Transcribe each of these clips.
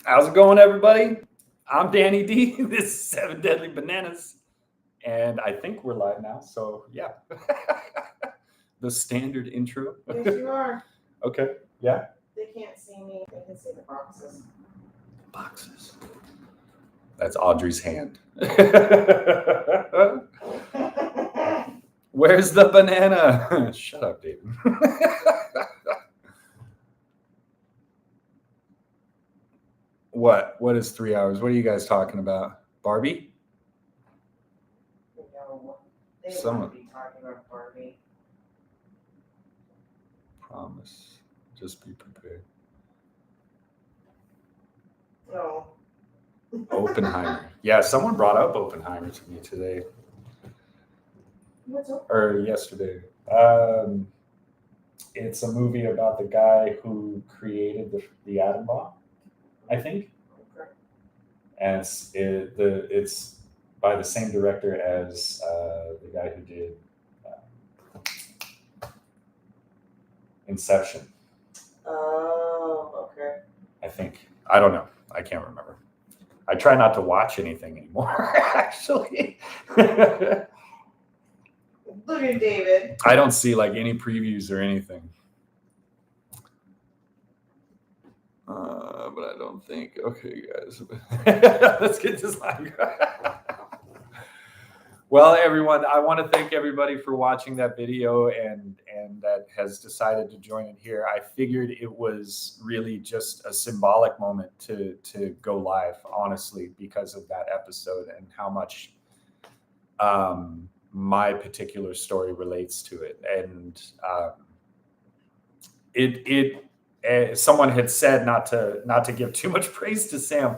How's it going, everybody? I'm Danny D. This is Seven Deadly Bananas. And I think we're live now. So, yeah. The standard intro. Yes, you are. Okay. Yeah. They can't see me. They can see the boxes. Boxes. That's Audrey's hand. Where's the banana? Shut up, David. What is 3 hours? What are you guys talking about? Barbie? No, they Someone- won't be talking about Barbie. Promise. Just be prepared. No. Oppenheimer. Yeah, someone brought up Oppenheimer to me today. What's up? Or yesterday. It's a movie about the guy who created the atom bomb, I think. Okay. And it's by the same director as the guy who did Inception, Oh, okay. I think. I don't know. I can't remember. I try not to watch anything anymore, actually. Look at David. I don't see like any previews or anything. But I don't think. Okay, guys. Let's get this live. Well, everyone, I want to thank everybody for watching that video and that has decided to join in here. I figured it was really just a symbolic moment to go live, honestly, because of that episode and how much my particular story relates to it. And someone had said not to give too much praise to Sam.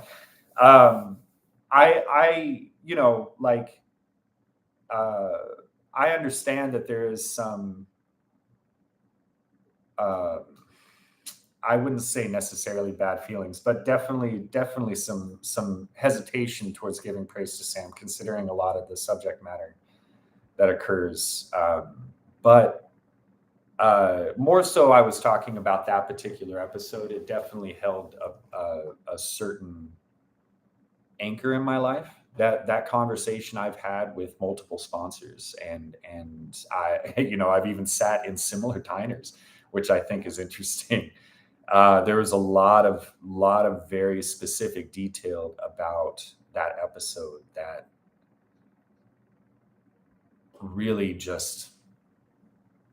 I understand that there is some, I wouldn't say necessarily bad feelings, but definitely some hesitation towards giving praise to Sam, considering a lot of the subject matter that occurs. But more so, I was talking about that particular episode. It definitely held a certain anchor in my life. That conversation I've had with multiple sponsors, and I, I've even sat in similar diners, which I think is interesting. There was a lot of very specific detail about that episode that really just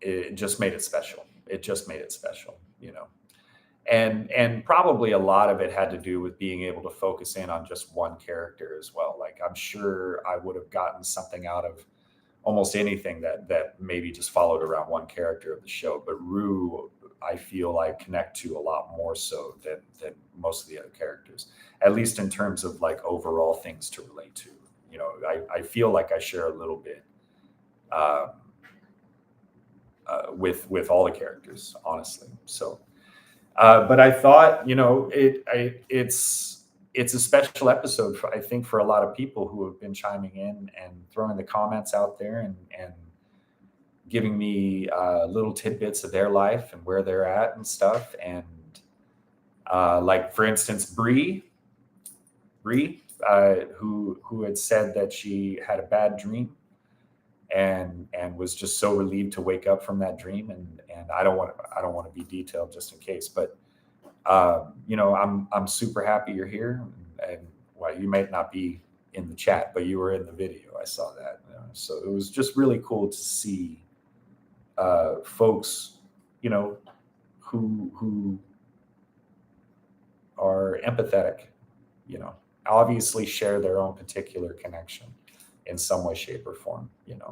made it special. It just made it special, And probably a lot of it had to do with being able to focus in on just one character as well. Like, I'm sure I would have gotten something out of almost anything that maybe just followed around one character of the show. But Rue, I feel like connect to a lot more so than most of the other characters, at least in terms of like overall things to relate to. I feel like I share a little bit with all the characters, honestly. So. But I thought, it's a special episode, I think, for a lot of people who have been chiming in and throwing the comments out there and giving me little tidbits of their life and where they're at and stuff. And like, for instance, Bree, who had said that she had a bad dream and was just so relieved to wake up from that dream. And I don't want to be detailed just in case, but I'm super happy you're here. And well, you might not be in the chat, but you were in the video. I saw that. So it was just really cool to see folks, who are empathetic, obviously share their own particular connection in some way, shape, or form.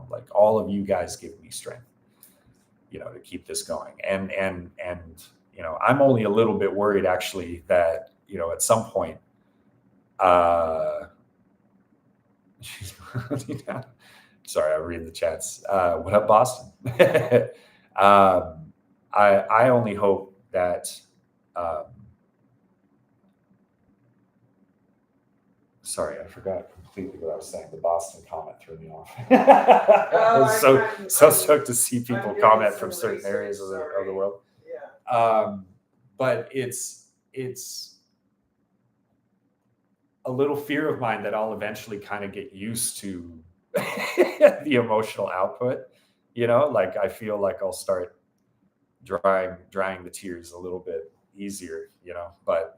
Like, all of you guys give me strength, to keep this going. And I'm only a little bit worried, actually, that, at some point, she's running down. Sorry, I'll read the chats. What up, Boston? I only hope that, sorry, I forgot completely what I was saying. The Boston comment threw me off. I was so stoked to see people comment from certain areas of the world. Yeah. But it's a little fear of mine that I'll eventually kind of get used to the emotional output. Like I feel like I'll start drying the tears a little bit easier. But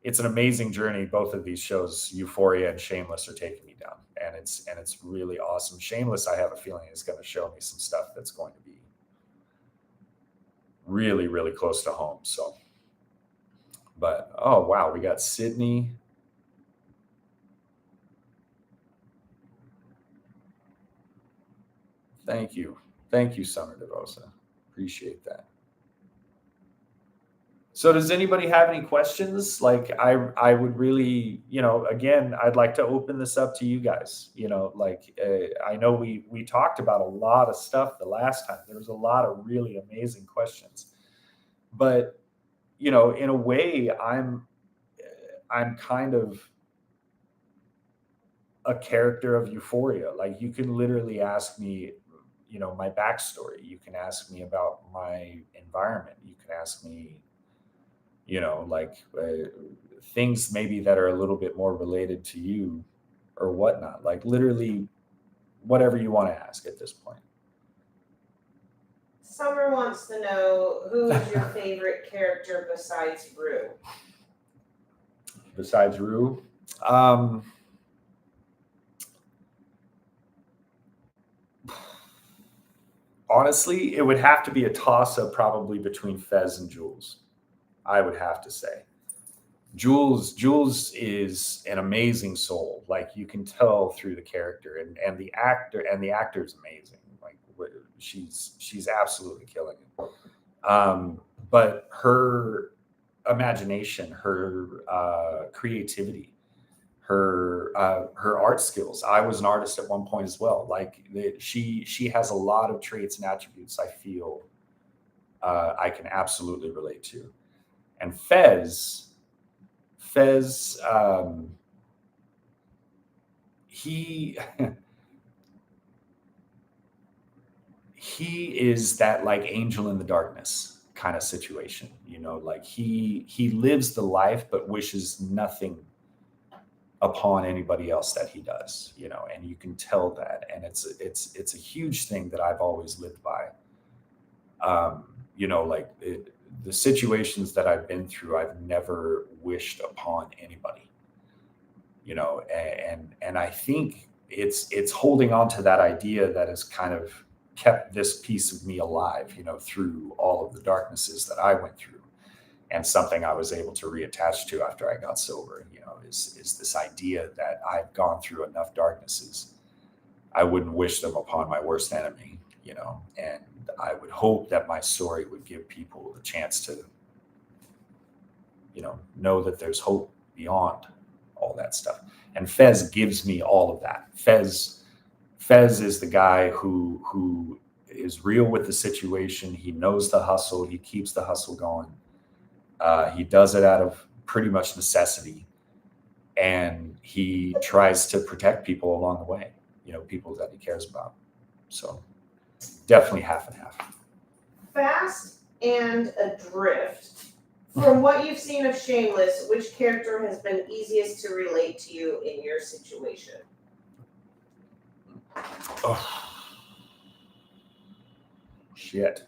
it's an amazing journey. Both of these shows, Euphoria and Shameless, are taking me down, and it's really awesome. Shameless, I have a feeling, is going to show me some stuff that's going to be really, really close to home. So, but oh wow, we got Sydney. Thank you, Summer Devosa. Appreciate that. So does anybody have any questions? Like I would really, again, I'd like to open this up to you guys. I know we talked about a lot of stuff the last time. There was a lot of really amazing questions. But, in a way, I'm kind of a character of Euphoria. Like you can literally ask me, my backstory. You can ask me about my environment. You can ask me things maybe that are a little bit more related to you or whatnot, like literally whatever you want to ask at this point. Summer wants to know, who is your favorite character besides Rue? Besides Rue? Honestly, it would have to be a toss-up probably between Fez and Jules. I would have to say. Jules is an amazing soul. Like you can tell through the character, and the actor is amazing. Like she's absolutely killing it. But her imagination, her creativity, her art skills. I was an artist at one point as well. Like she has a lot of traits and attributes I feel I can absolutely relate to. And Fez, he he is that like angel in the darkness kind of situation, like he lives the life but wishes nothing upon anybody else that he does, and you can tell that, and it's a huge thing that I've always lived by. The situations that I've been through, I've never wished upon anybody, and I think it's holding on to that idea that has kind of kept this piece of me alive, through all of the darknesses that I went through, and something I was able to reattach to after I got sober, is this idea that I've gone through enough darknesses. I wouldn't wish them upon my worst enemy, and I would hope that my story would give people the chance to, know that there's hope beyond all that stuff. And Fez gives me all of that. Fez is the guy who is real with the situation. He knows the hustle. He keeps the hustle going. He does it out of pretty much necessity. And he tries to protect people along the way, people that he cares about. So definitely half and half. Fast and adrift. From what you've seen of Shameless, which character has been easiest to relate to you in your situation? Oh, shit.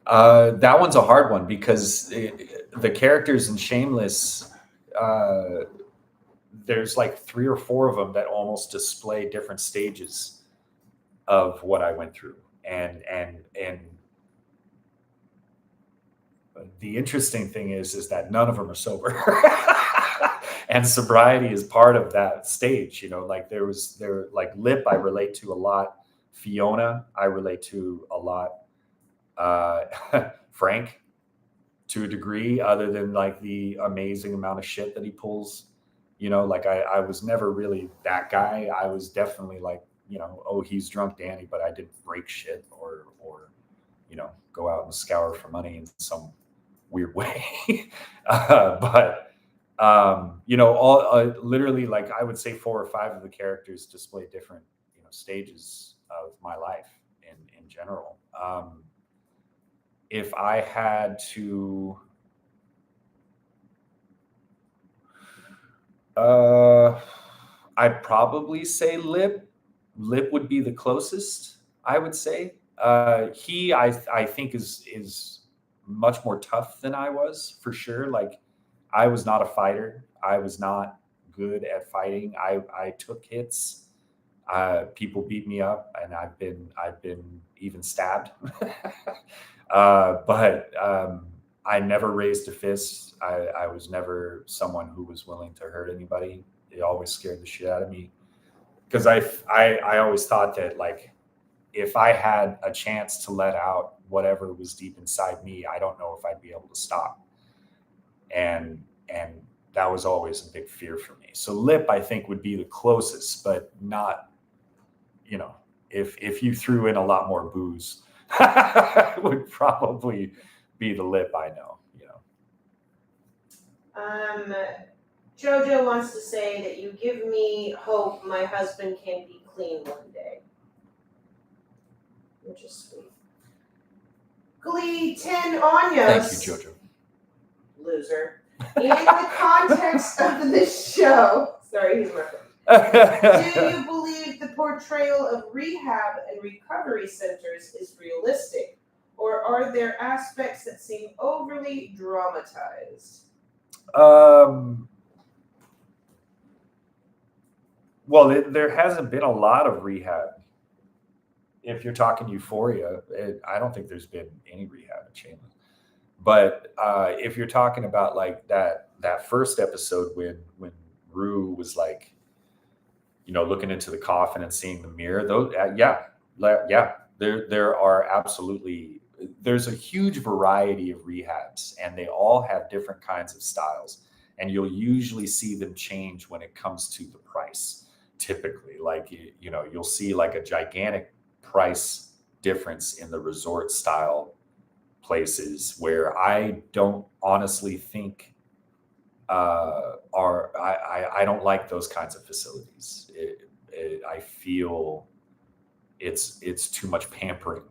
That one's a hard one because the characters in Shameless, there's like 3 or 4 of them that almost display different stages of what I went through, and the interesting thing is that none of them are sober. And sobriety is part of that stage, like like Lip, I relate to a lot. Fiona, I relate to a lot. Frank, to a degree, other than like the amazing amount of shit that he pulls, like I was never really that guy. I was definitely like, oh, he's drunk Danny, but I didn't break shit or go out and scour for money in some weird way. But all literally, like I would say 4 or 5 of the characters display different, stages of my life in general. If I had to, I'd probably say Lip. Lip would be the closest, I would say. I think is much more tough than I was, for sure. Like, I was not a fighter. I was not good at fighting. I took hits. People beat me up, and I've been even stabbed. But I never raised a fist. I was never someone who was willing to hurt anybody. It always scared the shit out of me, because I always thought that, like, if I had a chance to let out whatever was deep inside me, I don't know if I'd be able to stop. And that was always a big fear for me. So Lip, I think, would be the closest, but not, if you threw in a lot more booze, would probably be the Lip I know. Jojo wants to say that you give me hope my husband can be clean one day. Which is sweet. Glee 10 Anyos. Thank you, Jojo. Loser. In the context of this show, sorry, he's my friend. Do you believe the portrayal of rehab and recovery centers is realistic? Or are there aspects that seem overly dramatized? Well, there hasn't been a lot of rehab. If you're talking Euphoria, I don't think there's been any rehab at Shameless. But if you're talking about, like, that first episode when Rue was, like, looking into the coffin and seeing the mirror, those there are absolutely, there's a huge variety of rehabs, and they all have different kinds of styles, and you'll usually see them change when it comes to the price. Typically, like, you'll see, like, a gigantic price difference in the resort style places, where I don't honestly think I don't like those kinds of facilities. I feel it's too much pampering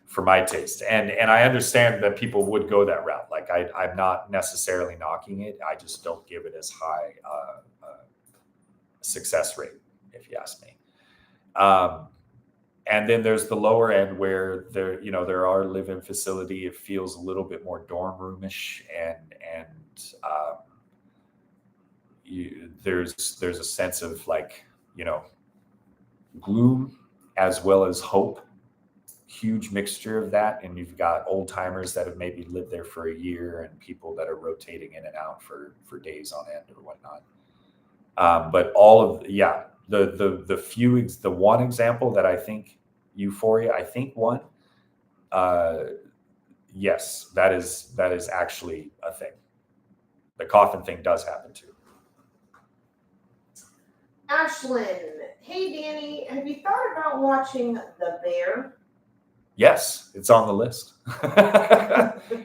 for my taste, and I understand that people would go that route. Like, I'm not necessarily knocking it. I just don't give it as high success rate, if you ask me. And then there's the lower end, where there are live-in facility. It feels a little bit more dorm roomish, and there's a sense of, like, gloom as well as hope. Huge mixture of that, and you've got old timers that have maybe lived there for a year, and people that are rotating in and out for days on end or whatnot. But all of the one example that I think Euphoria, I think, won. Yes, that is actually a thing. The coffin thing does happen too. Ashlyn, hey Danny, have you thought about watching The Bear? Yes, it's on the list.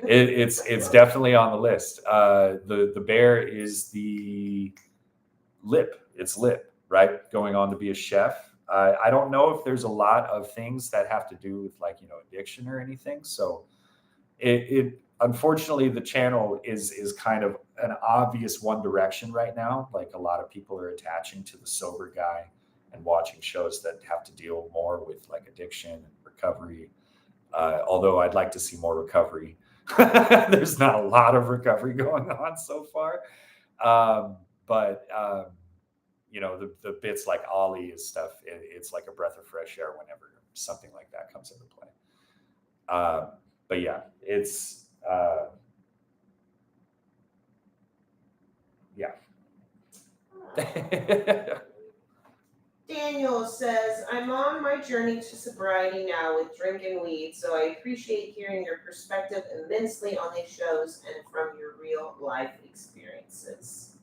It's definitely on the list. The Bear is the Lip. It's Lip, right? Going on to be a chef. I don't know if there's a lot of things that have to do with, like, addiction or anything. So it unfortunately, the channel is kind of an obvious one direction right now. Like, a lot of people are attaching to the sober guy and watching shows that have to deal more with, like, addiction and recovery. Although I'd like to see more recovery. There's not a lot of recovery going on so far. But the bits like Ollie is stuff. It's like a breath of fresh air whenever something like that comes into play. But yeah, it's yeah. Daniel says, I'm on my journey to sobriety now with drink and weed, so I appreciate hearing your perspective immensely on these shows and from your real life experiences.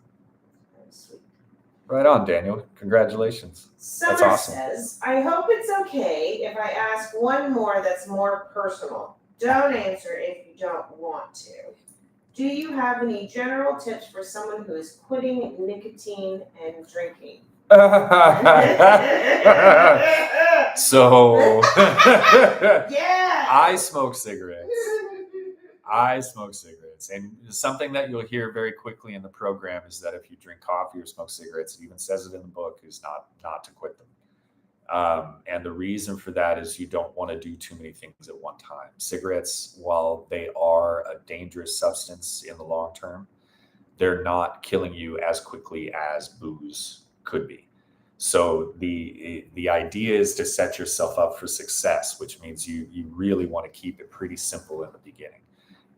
Sweet. Right on, Daniel. Congratulations. Summer That's awesome. says, I hope it's okay if I ask one more that's more personal. Don't answer if you don't want to. Do you have any general tips for someone who is quitting nicotine and drinking? So, Yeah. I smoke cigarettes. And something that you'll hear very quickly in the program is that if you drink coffee or smoke cigarettes, it even says it in the book, is not to quit them. And the reason for that is you don't want to do too many things at one time. Cigarettes, while they are a dangerous substance in the long term, they're not killing you as quickly as booze could be. So the idea is to set yourself up for success, which means you really want to keep it pretty simple in the beginning.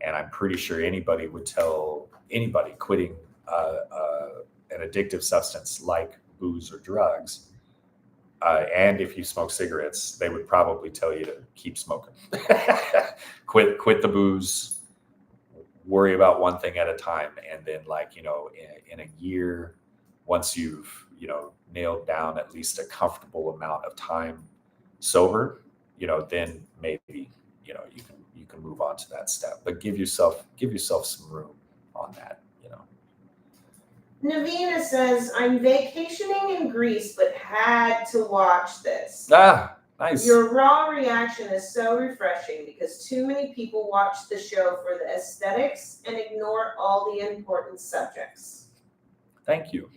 And I'm pretty sure anybody would tell anybody quitting an addictive substance like booze or drugs, and if you smoke cigarettes, they would probably tell you to keep smoking. quit the booze, worry about one thing at a time. And then in a year, once you've, nailed down at least a comfortable amount of time sober, then maybe, you can move on to that step, but give yourself some room on that. Navina says, I'm vacationing in Greece, but had to watch this. Nice. Your raw reaction is so refreshing because too many people watch the show for the aesthetics and ignore all the important subjects. Thank you.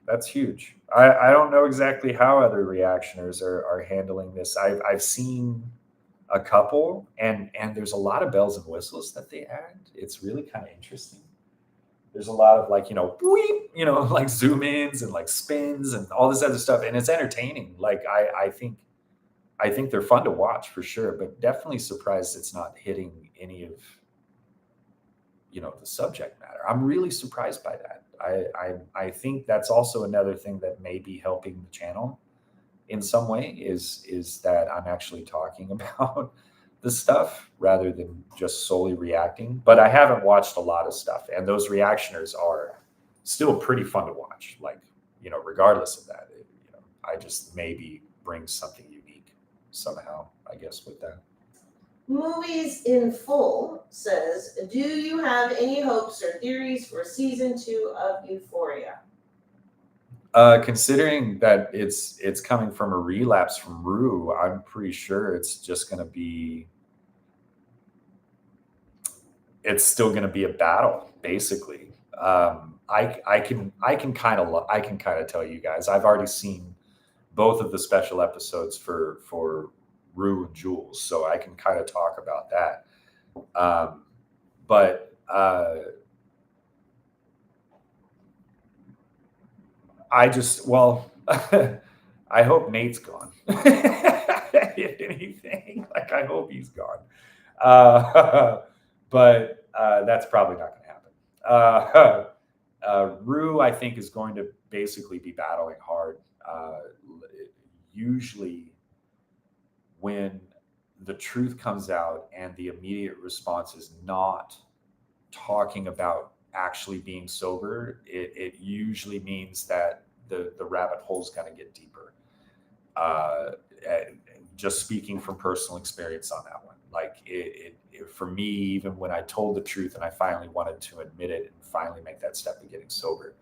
That's huge. I don't know exactly how other reactioners are handling this. I've seen a couple, and there's a lot of bells and whistles that they add. It's really kind of interesting. There's a lot of weep, like zoom ins and like spins and all this other stuff, and it's entertaining. I think they're fun to watch for sure, but definitely surprised it's not hitting any of the subject matter. I'm really surprised by that. I think that's also another thing that may be helping the channel in some way is that I'm actually talking about the stuff rather than just solely reacting. But I haven't watched a lot of stuff, and those reactioners are still pretty fun to watch. Regardless of that, I just maybe bring something unique somehow, I guess, with that. Movies in Full says, do you have any hopes or theories for season 2 of Euphoria? Considering that it's coming from a relapse from Rue, I'm pretty sure it's still going to be a battle, basically. I can kind of tell you guys, I've already seen both of the special episodes for Rue and Jules, so I can kind of talk about that. But I hope Nate's gone. If anything, I hope he's gone. But that's probably not going to happen. Rue, I think, is going to basically be battling hard. Usually, when the truth comes out and the immediate response is not talking about actually being sober, it usually means that the rabbit hole is going to get deeper. Just speaking from personal experience on that one, for me, even when I told the truth and I finally wanted to admit it and finally make that step of getting sober,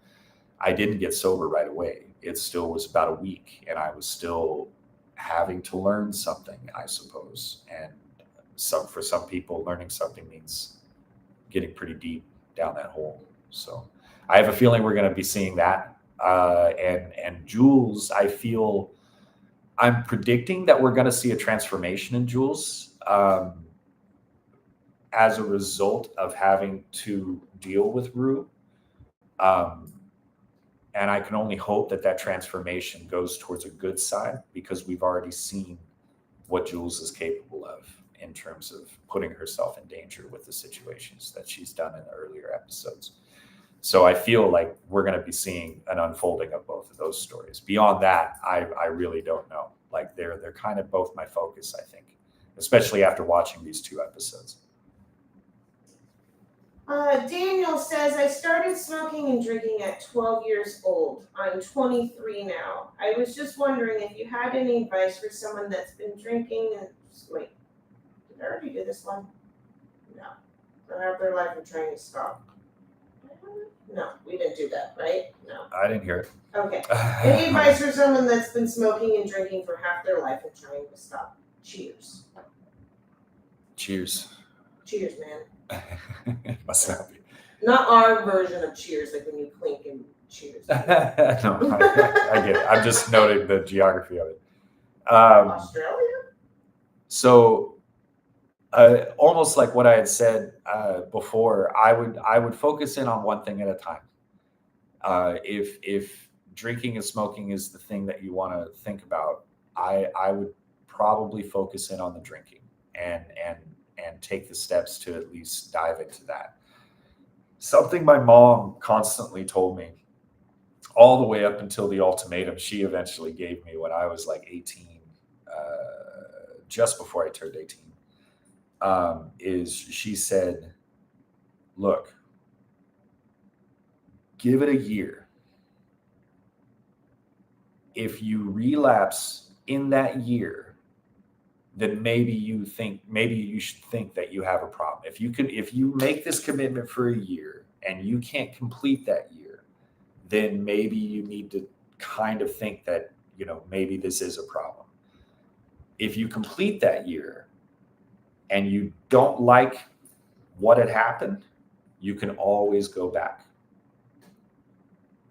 I didn't get sober right away. It still was about a week, and I was still having to learn something, I suppose. And for some people, learning something means getting pretty deep down that hole. So I have a feeling we're going to be seeing that. And Jules, I'm predicting that we're going to see a transformation in Jules as a result of having to deal with Rue. And I can only hope that transformation goes towards a good side, because we've already seen what Jules is capable of in terms of putting herself in danger with the situations that she's done in the earlier episodes. So I feel like we're going to be seeing an unfolding of both of those stories. Beyond that, I really don't know. They're kind of both my focus, I think, especially after watching these 2 episodes. Daniel says, I started smoking and drinking at 12 years old. I'm 23 now. I was just wondering if you had any advice for someone that's been drinking and... Wait, did I already do this one? No. or have their life in trying to stop. No, we didn't do that, right? No. I didn't hear it. Okay. Any advice for someone that's been smoking and drinking for half their life and trying to stop? Cheers. Cheers. Cheers, man. Must not be. Not our version of cheers, like when you clink and cheers. No, I get it. I'm just noting the geography of it. Australia? So, almost like what I had said before, I would focus in on one thing at a time. If drinking and smoking is the thing that you want to think about, I would probably focus in on the drinking and take the steps to at least dive into that. Something my mom constantly told me all the way up until the ultimatum she eventually gave me when I was like 18, just before I turned 18, is she said, look, give it a year. If you relapse in that year, then maybe you should think that you have a problem. If you make this commitment for a year and you can't complete that year, then maybe you need to kind of think that, maybe this is a problem. If you complete that year and you don't like what had happened, you can always go back.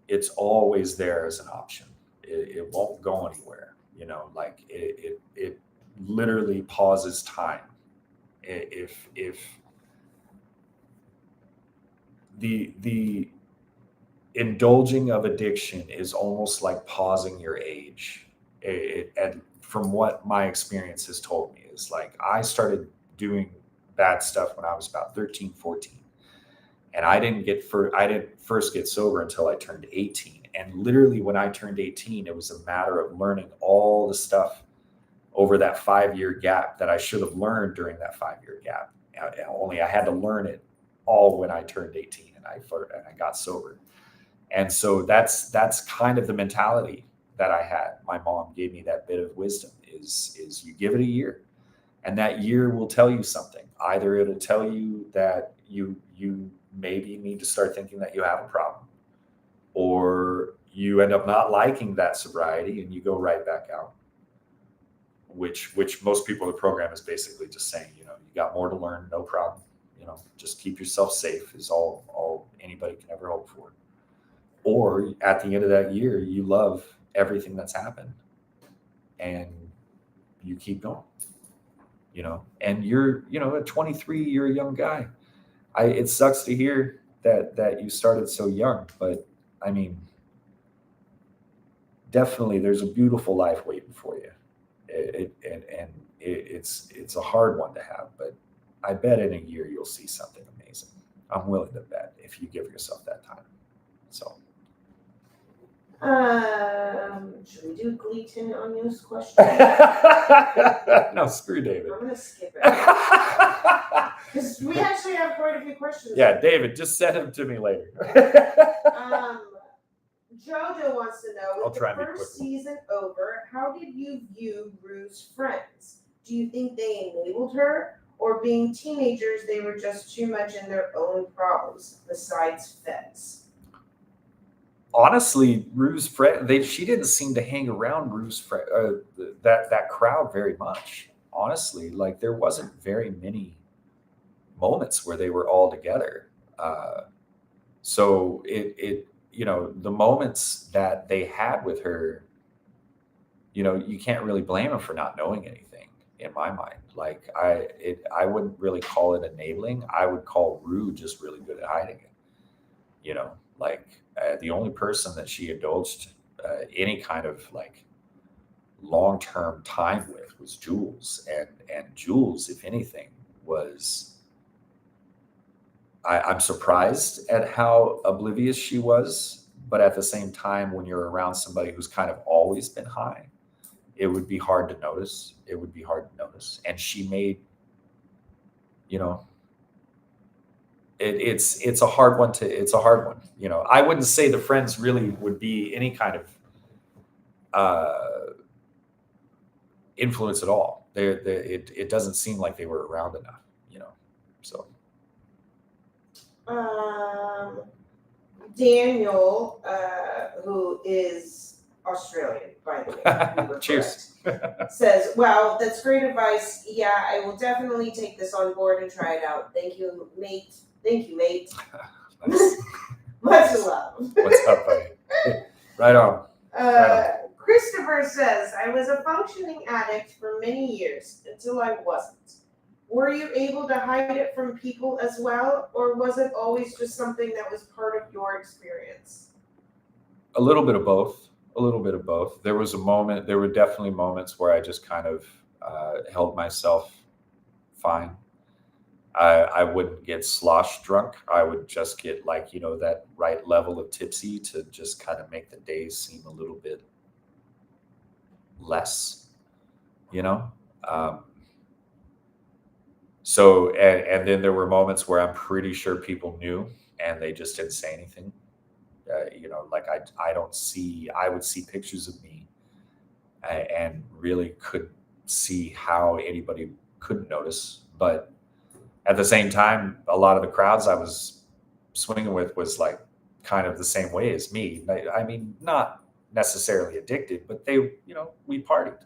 It's always there as an option. It won't go anywhere. It literally pauses time. If the indulging of addiction is almost like pausing your age. And from what my experience has told me is like, I started doing bad stuff when I was about 13, 14. And I didn't first get sober until I turned 18. And literally when I turned 18, it was a matter of learning all the stuff over that 5-year gap that I should have learned during that 5-year gap. Only I had to learn it all when I turned 18 and I got sober. And so that's kind of the mentality that I had. My mom gave me that bit of wisdom is you give it a year, and that year will tell you something. Either it'll tell you that you maybe need to start thinking that you have a problem, or you end up not liking that sobriety and you go right back out, which most people in the program is basically just saying, you got more to learn, no problem. Just keep yourself safe is all anybody can ever hope for. Or at the end of that year, you love everything that's happened and you keep going, and you're, at 23, you're a young guy. It sucks to hear that you started so young, but I mean, definitely there's a beautiful life waiting for you. It's a hard one to have, but I bet in a year you'll see something amazing. I'm willing to bet if you give yourself that time. So. Should we do Glee 10 on this question? No, screw David. I'm gonna skip it. Because we actually have quite a few questions. Yeah, David, just send them to me later. Jojo wants to know, with the first season over, how did you view Rue's friends? Do you think they enabled her? Or being teenagers, they were just too much in their own problems, besides Feds? Honestly, Rue's friend, she didn't seem to hang around Rue's friend, that crowd very much. Honestly, like there wasn't very many moments where they were all together. So the moments that they had with her, you can't really blame them for not knowing anything in my mind. Like I wouldn't really call it enabling. I would call Rue just really good at hiding it. The only person that she indulged any kind of like long-term time with was Jules, and Jules, if anything, was I'm surprised at how oblivious she was, but at the same time, when you're around somebody who's kind of always been high, it would be hard to notice. And she made, it's a hard one. I wouldn't say the friends really would be any kind of influence at all. It doesn't seem like they were around enough, so. Daniel, who is Australian, by the way, we were Cheers. correct, says, "Wow, that's great advice. Yeah, I will definitely take this on board and try it out. Thank you, mate. Thank you, mate. Nice. Much love." What's up, buddy? Right on. Christopher says, "I was a functioning addict for many years until I wasn't. Were you able to hide it from people as well, or was it always just something that was part of your experience?" A little bit of both. A little bit of both. There were definitely moments where I just kind of held myself fine. I wouldn't get slosh drunk. I would just get like, that right level of tipsy to just kind of make the days seem a little bit less, you know? And then there were moments where I'm pretty sure people knew and they just didn't say anything. Like I would see pictures of me and really couldn't see how anybody couldn't notice. But at the same time, a lot of the crowds I was swinging with was like kind of the same way as me. I mean, not necessarily addicted, but we partied.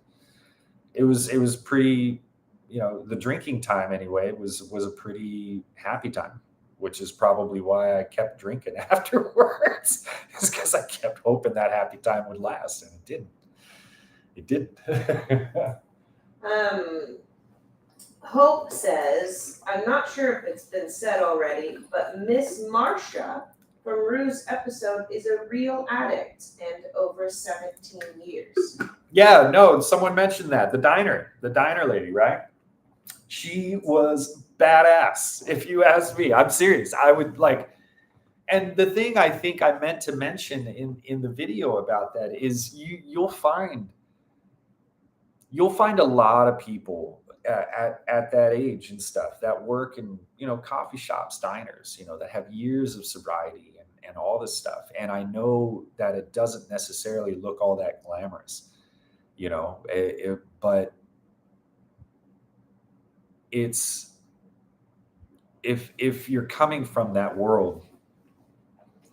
It was pretty, the drinking time anyway was a pretty happy time, which is probably why I kept drinking afterwards. Is because I kept hoping that happy time would last, and it didn't. It didn't. Hope says, "I'm not sure if it's been said already, but Miss Marcia from Rues episode is a real addict and over 17 years." Yeah, no, someone mentioned that. The diner lady, right? She was badass, if you ask me. I'm serious. I would like, and the thing I think I meant to mention in the video about that is you'll find a lot of people at that age and stuff that work in coffee shops, diners, that have years of sobriety and all this stuff. And I know that it doesn't necessarily look all that glamorous, but it's if you're coming from that world,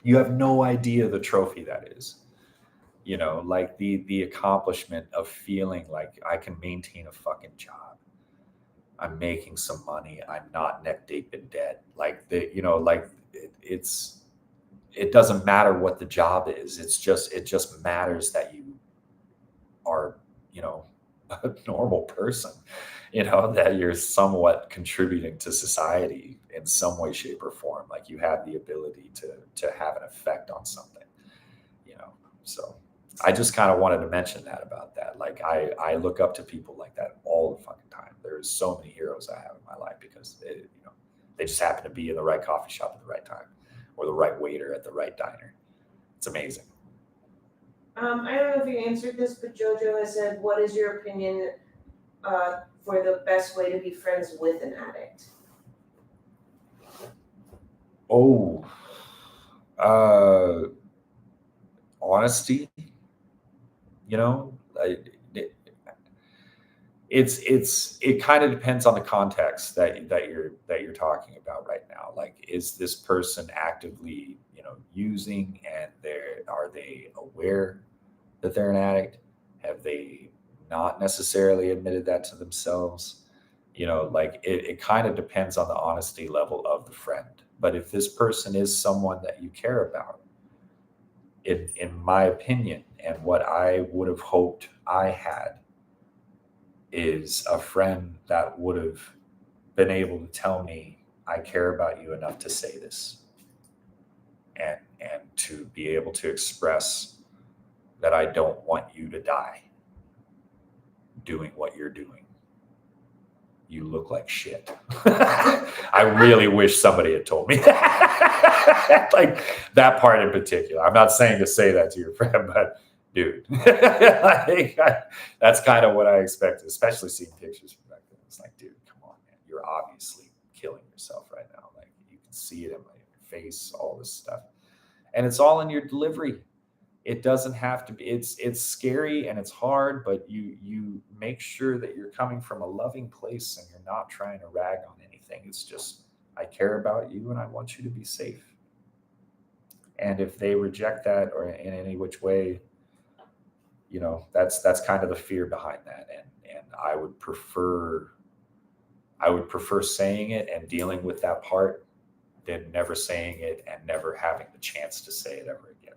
you have no idea the trophy that is. Like the accomplishment of feeling like I can maintain a fucking job. I'm making some money. I'm not neck deep in debt. Like it doesn't matter what the job is. It just matters that you are, a normal person, that you're somewhat contributing to society in some way, shape, or form. Like you have the ability to have an effect on something, so I just kind of wanted to mention that about that. Like I look up to people like that all the fucking time. There's so many heroes I have in my life because they just happen to be in the right coffee shop at the right time or the right waiter at the right diner. It's amazing. I don't know if you answered this, but Jojo has said, "What is your opinion for the best way to be friends with an addict?" Oh, honesty. It kind of depends on the context that you're talking about right now. Like, is this person actively using, and are they aware that they're an addict? Have they not necessarily admitted that to themselves? Like it kind of depends on the honesty level of the friend. But if this person is someone that you care about, in my opinion, and what I would have hoped I had, is a friend that would have been able to tell me, I care about you enough to say this, and to be able to express that I don't want you to die doing what you're doing. You look like shit. I really wish somebody had told me that. Like that part in particular. I'm not saying to say that to your friend, but dude, that's kind of what I expected, especially seeing pictures from back then. It's like, dude, come on, man. You're obviously killing yourself right now. Like you can see it in your face, all this stuff. And it's all in your delivery. It doesn't have to be, it's scary and it's hard, but you make sure that you're coming from a loving place and you're not trying to rag on anything. It's just I care about you and I want you to be safe. And if they reject that or in any which way, that's kind of the fear behind that. And I would prefer saying it and dealing with that part than never saying it and never having the chance to say it ever again.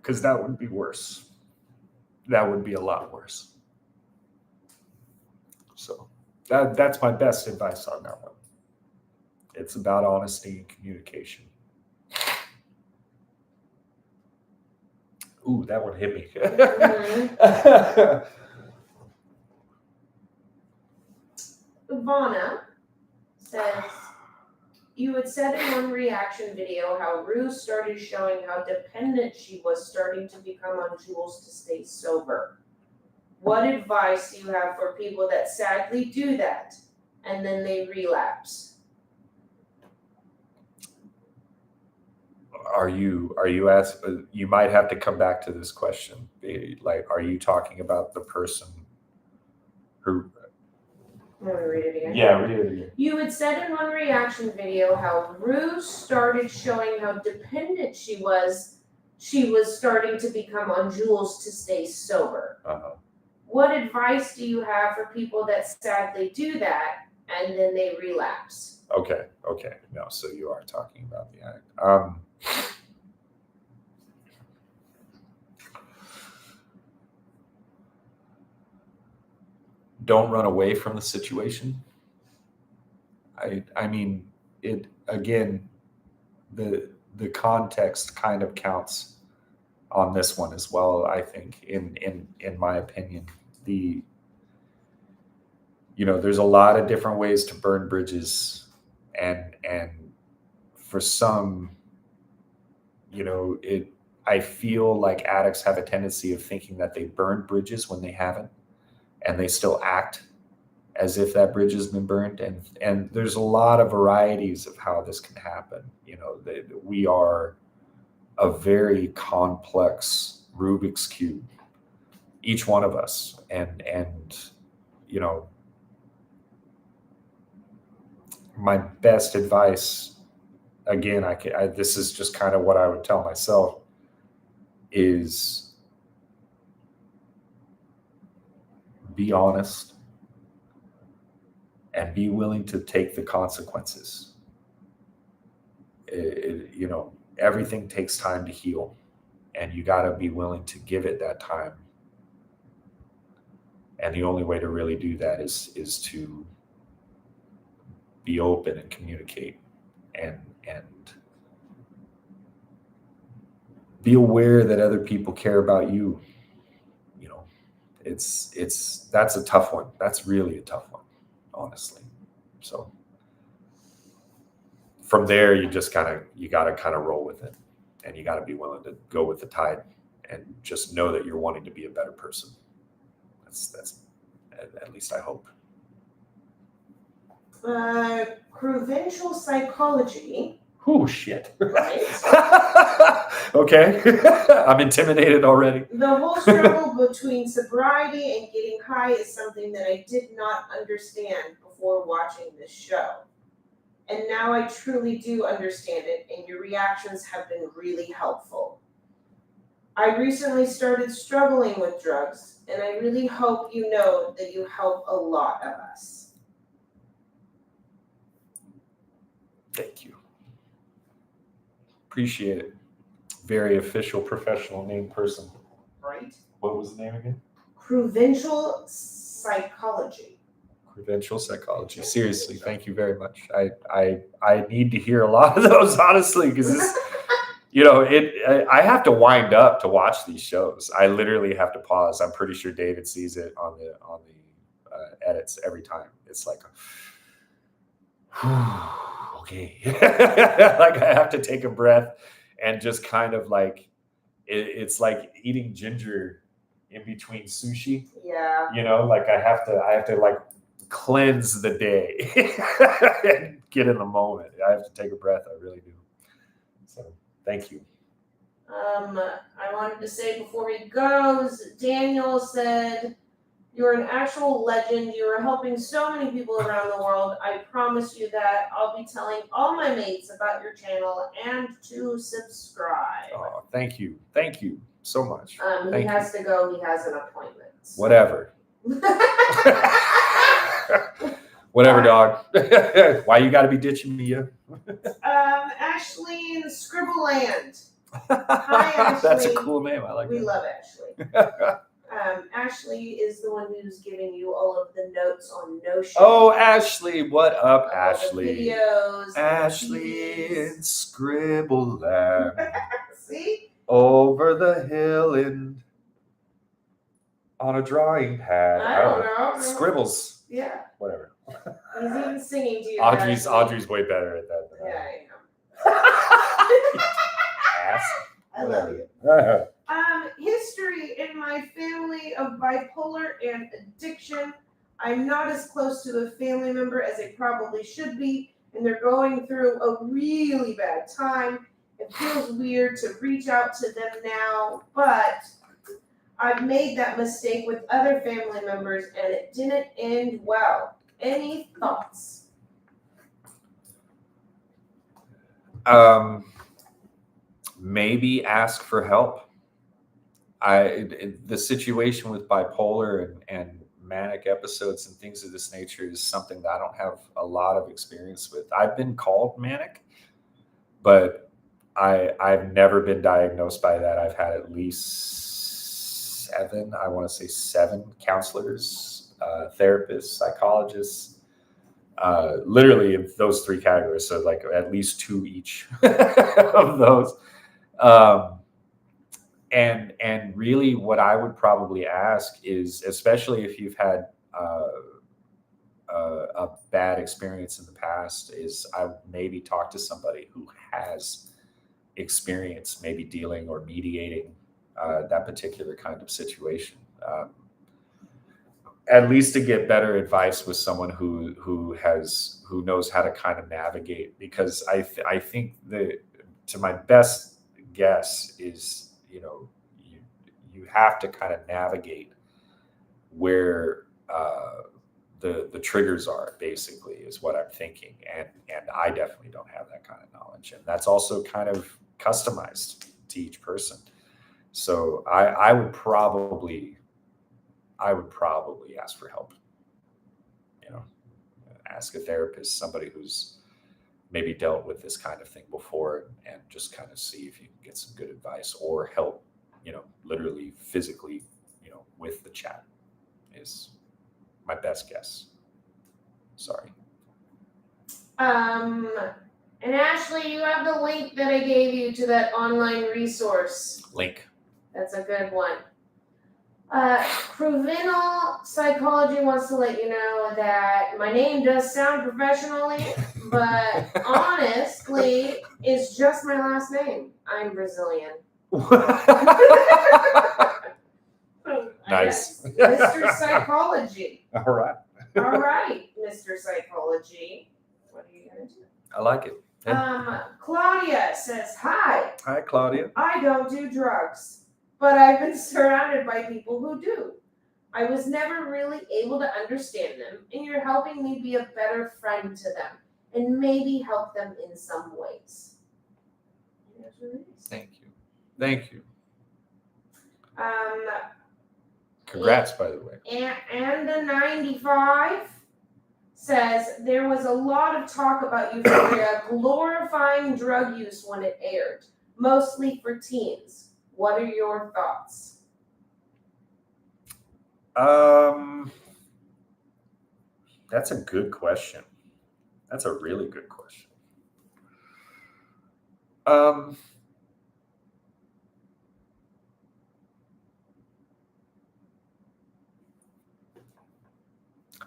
Because that would be worse. That would be a lot worse. So that's my best advice on that one. It's about honesty and communication. Ooh, that one hit me. Ivana says, you had said in one reaction video how Rues started showing how dependent she was starting to become on Jules to stay sober. What advice do you have for people that sadly do that and then they relapse? Are you asking? You might have to come back to this question. Like, are you talking about the person who? Let me read it again. Yeah, read it again. You had said in one reaction video how Rues started showing how dependent she was starting to become on Jules to stay sober. Uh-huh. What advice do you have for people that sadly do that and then they relapse? Okay. No, so you are talking about the addict. Don't run away from the situation. I mean, it again, the context kind of counts on this one as well. I think, in my opinion, there's a lot of different ways to burn bridges, and for some, I feel like addicts have a tendency of thinking that they burned bridges when they haven't, and they still act as if that bridge has been burned. And there's a lot of varieties of how this can happen. We are a very complex Rubik's Cube, each one of us. And my best advice, again, this is just kind of what I would tell myself, is be honest and be willing to take the consequences. Everything takes time to heal, and you got to be willing to give it that time. And the only way to really do that is to be open and communicate, and be aware that other people care about you. That's a tough one. That's really a tough one, honestly. So from there, you got to kind of roll with it, and you got to be willing to go with the tide, and just know that you're wanting to be a better person. That's at least I hope. Provincial psychology. Oh shit. Right. Okay. I'm intimidated already. The whole struggle between sobriety and getting high is something that I did not understand before watching this show. And now I truly do understand it, and your reactions have been really helpful. I recently started struggling with drugs, and I really hope you know that you help a lot of us. Thank you. Appreciate it. Very official, professional named person. Right? What was the name again? Provincial psychology. Provincial psychology. Seriously, thank you very much. I need to hear a lot of those, honestly, because this, I have to wind up to watch these shows. I literally have to pause. I'm pretty sure David sees it on the edits every time. It's like, okay. Like I have to take a breath and just kind of like, it's like eating ginger in between sushi. Yeah. Like I have to like cleanse the day and get in the moment. I have to take a breath. I really do. So thank you. I wanted to say before he goes, Daniel said, "You're an actual legend. You are helping so many people around the world. I promise you that. I'll be telling all my mates about your channel and to subscribe." Oh, thank you. Thank you so much. He Thank has to go. He has an appointment. Whatever. Whatever, dog. Why you got to be ditching me? Ashley in Scribbleland. Hi, Ashley. That's a cool name. I like We that. love Ashley. Ashley is the one who's giving you all of the notes on Notion. Oh, Ashley. What up, all Ashley? The videos. Ashley in Scribbleland. See? Over the hill and on a drawing pad. I don't know. Scribbles. Yeah. Whatever. He's even singing to you. Audrey's way better at that than Yeah, I am. Ass. I love you. History in my family of bipolar and addiction. I'm not as close to a family member as I probably should be, and they're going through a really bad time. It feels weird to reach out to them now, but I've made that mistake with other family members, and it didn't end well. Any thoughts? Maybe ask for help. The situation with bipolar and manic episodes and things of this nature is something that I don't have a lot of experience with. I've been called manic, but I've never been diagnosed by that. I've had at least seven counselors, therapists, psychologists, literally in those three categories. So like at least two each of those. And really what I would probably ask is, especially if you've had a bad experience in the past, is I would maybe talk to somebody who has experience maybe dealing or mediating that particular kind of situation. At least to get better advice with someone who knows how to kind of navigate, because I think that, to my best guess, is you have to kind of navigate where the triggers are, basically, is what I'm thinking, and I definitely don't have that kind of knowledge, and that's also kind of customized to each person. So I would probably ask for help. Ask a therapist, somebody who's maybe dealt with this kind of thing before, and just kind of see if you can get some good advice or help, literally physically, with the chat, is my best guess. Sorry. And Ashley, you have the link that I gave you to that online resource. Link. That's a good one. Cruvinal Psychology wants to let you know that my name does sound professionally, but honestly, it's just my last name. I'm Brazilian. Nice. Mr. Psychology. All right. All right, Mr. Psychology. What are you going to do? I like it. Yeah. Claudia says, "Hi. Hi, Claudia. I don't do drugs, but I've been surrounded by people who do. I was never really able to understand them, and you're helping me be a better friend to them and maybe help them in some ways." Thank you. Thank you. Congrats, by the way. And the 95 says, "There was a lot of talk about Euphoria glorifying drug use when it aired, mostly for teens. What are your thoughts?" That's a good question. That's a really good question.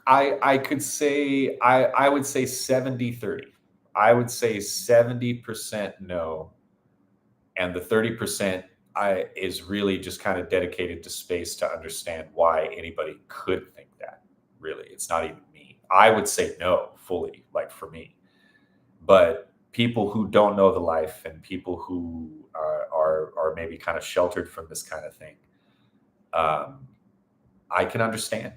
I could say, I would say 70-30. I would say 70% no, and the 30% is really just kind of dedicated to space to understand why anybody could think that. Really, it's not even me. I would say no fully, like for me. But people who don't know the life and people who are maybe kind of sheltered from this kind of thing, I can understand.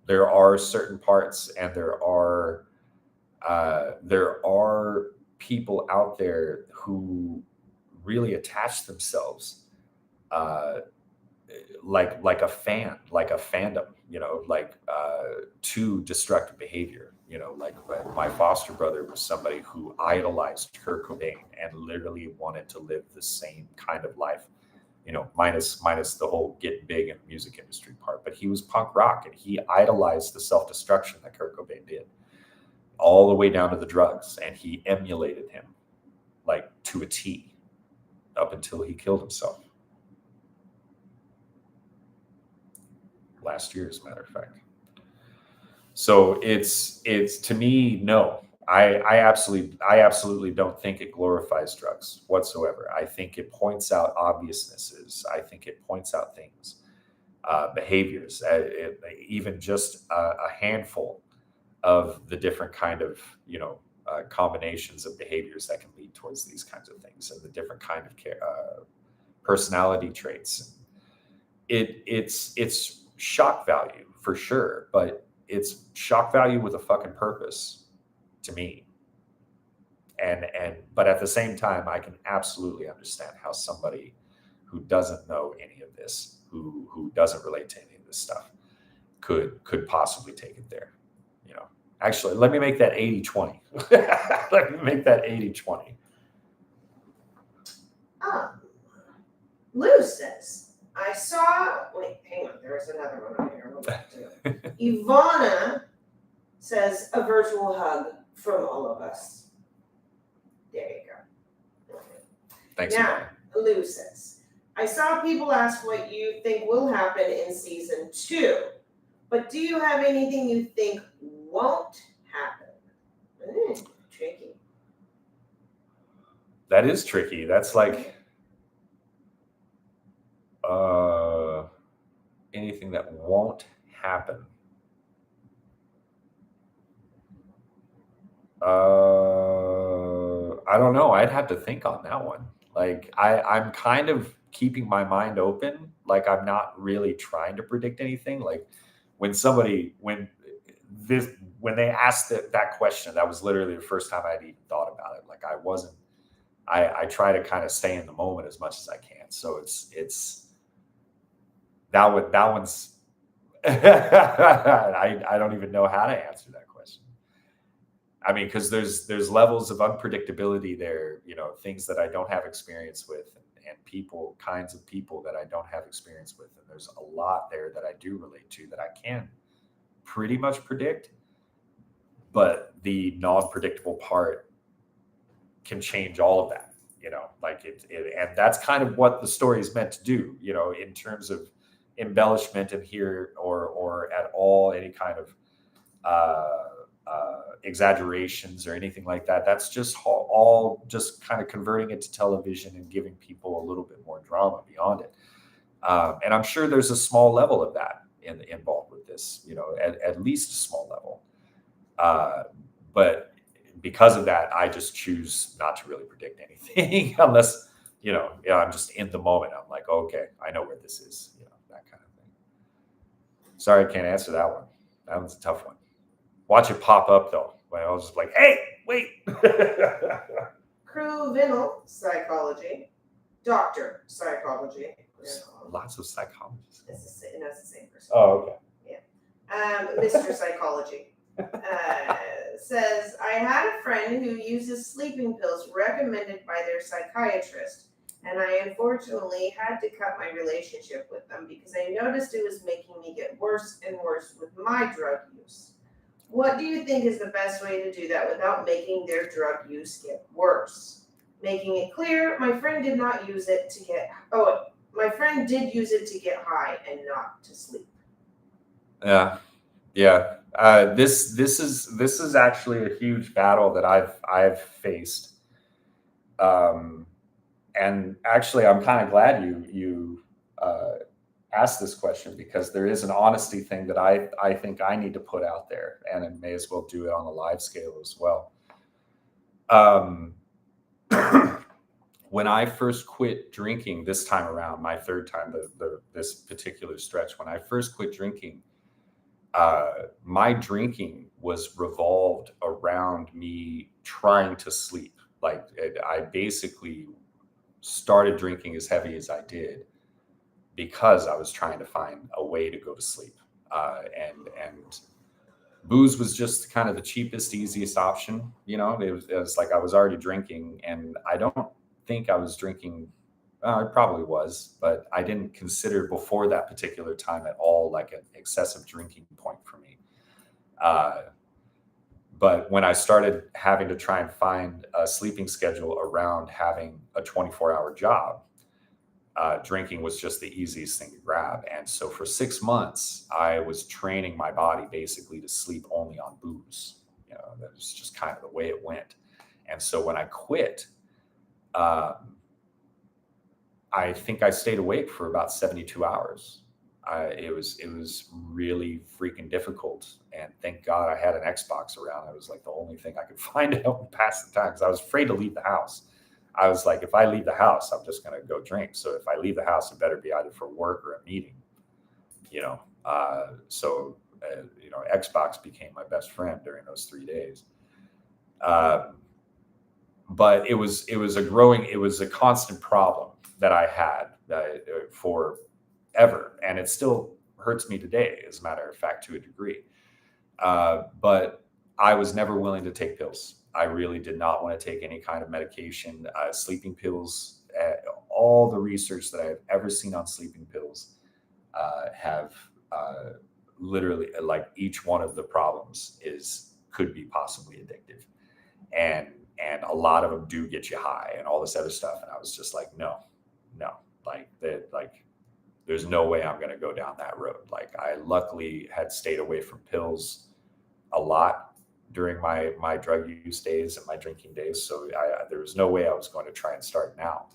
There are certain parts, and there are people out there who really attach themselves, uh, like a fan, like a fandom, to destructive behavior. Like my foster brother was somebody who idolized Kurt Cobain and literally wanted to live the same kind of life. Minus the whole get big in the music industry part. But he was punk rock, and he idolized the self destruction that Kurt Cobain did, all the way down to the drugs, and he emulated him like to a T up until he killed himself last year, as a matter of fact. So it's to me, no. I absolutely don't think it glorifies drugs whatsoever. I think it points out obviousnesses. I think it points out things, behaviors, even just a handful of the different kind of combinations of behaviors that can lead towards these kinds of things, and the different kind of personality traits. It's shock value for sure, but it's shock value with a fucking purpose to me. But at the same time, I can absolutely understand how somebody who doesn't know any of this, who doesn't relate to any of this stuff, could possibly take it there. Actually, let me make that 80-20. Let me make that 80-20. Lou says, I saw, wait, hang on, there was another one on here. We'll back to it. Ivana says, a virtual hug from all of us. There you go. Thanks. Now, Lou says, I saw people ask what you think will happen in season 2, but do you have anything you think won't happen? Tricky. That is tricky. That's like anything that won't happen. I don't know. I'd have to think on that one. Like I'm kind of keeping my mind open. Like I'm not really trying to predict anything. Like when they asked that question, that was literally the first time I'd even thought about it. Like I try to kind of stay in the moment as much as I can. So it's that one's I don't even know how to answer that question. I mean, because there's levels of unpredictability there, things that I don't have experience with, and kinds of people that I don't have experience with. And there's a lot there that I do relate to that I can pretty much predict, but the non-predictable part can change all of that, like and that's kind of what the story is meant to do, in terms of embellishment and here or at all any kind of exaggerations or anything like that. That's just all just kind of converting it to television and giving people a little bit more drama beyond it. And I'm sure there's a small level of that involved with this, at least a small level. But because of that, I just choose not to really predict anything unless, I'm just in the moment. I'm like, okay, I know where this is, that kind of thing. Sorry, I can't answer that one. That one's a tough one. Watch it pop up though. When I was just like, hey, wait. Cruvinal psychology, doctor psychology. Lots of psychologists. It's the same person. Oh, okay. Yeah. Mr. Psychology says, I had a friend who uses sleeping pills recommended by their psychiatrist, and I unfortunately had to cut my relationship with them because I noticed it was making me get worse and worse with my drug use. What do you think is the best way to do that without making their drug use get worse? Making it clear, my friend did not use it to get, my friend did use it to get high and not to sleep. Yeah. This is actually a huge battle that I've faced. And actually, I'm kind of glad you ask this question because there is an honesty thing that I think I need to put out there, and I may as well do it on a live scale as well. Um, when I first quit drinking this time around, my third time, this particular stretch, when I first quit drinking, my drinking was revolved around me trying to sleep. Like I basically started drinking as heavy as I did because I was trying to find a way to go to sleep. And booze was just kind of the cheapest, easiest option. It was like I was already drinking, and I don't think I was drinking. I probably was, but I didn't consider before that particular time at all like an excessive drinking point for me. Uh, but when I started having to try and find a sleeping schedule around having a 24-hour job, drinking was just the easiest thing to grab. And so for 6 months, I was training my body basically to sleep only on booze. That was just kind of the way it went. And so when I quit, um, I think I stayed awake for about 72 hours. It was really freaking difficult. And thank God I had an Xbox around. It was like the only thing I could find to help me pass the time because I was afraid to leave the house. I was like, if I leave the house, I'm just going to go drink. So if I leave the house, it better be either for work or a meeting, Xbox became my best friend during those 3 days. But it was a constant problem that I had for ever. And it still hurts me today, as a matter of fact, to a degree. But I was never willing to take pills. I really did not want to take any kind of medication. Sleeping pills, all the research that I've ever seen on sleeping pills have literally, like, each one of the problems could be possibly addictive. And a lot of them do get you high and all this other stuff. And I was just like, no, there's no way I'm going to go down that road. Like, I luckily had stayed away from pills a lot during my drug use days and my drinking days. So there was no way I was going to try and start now.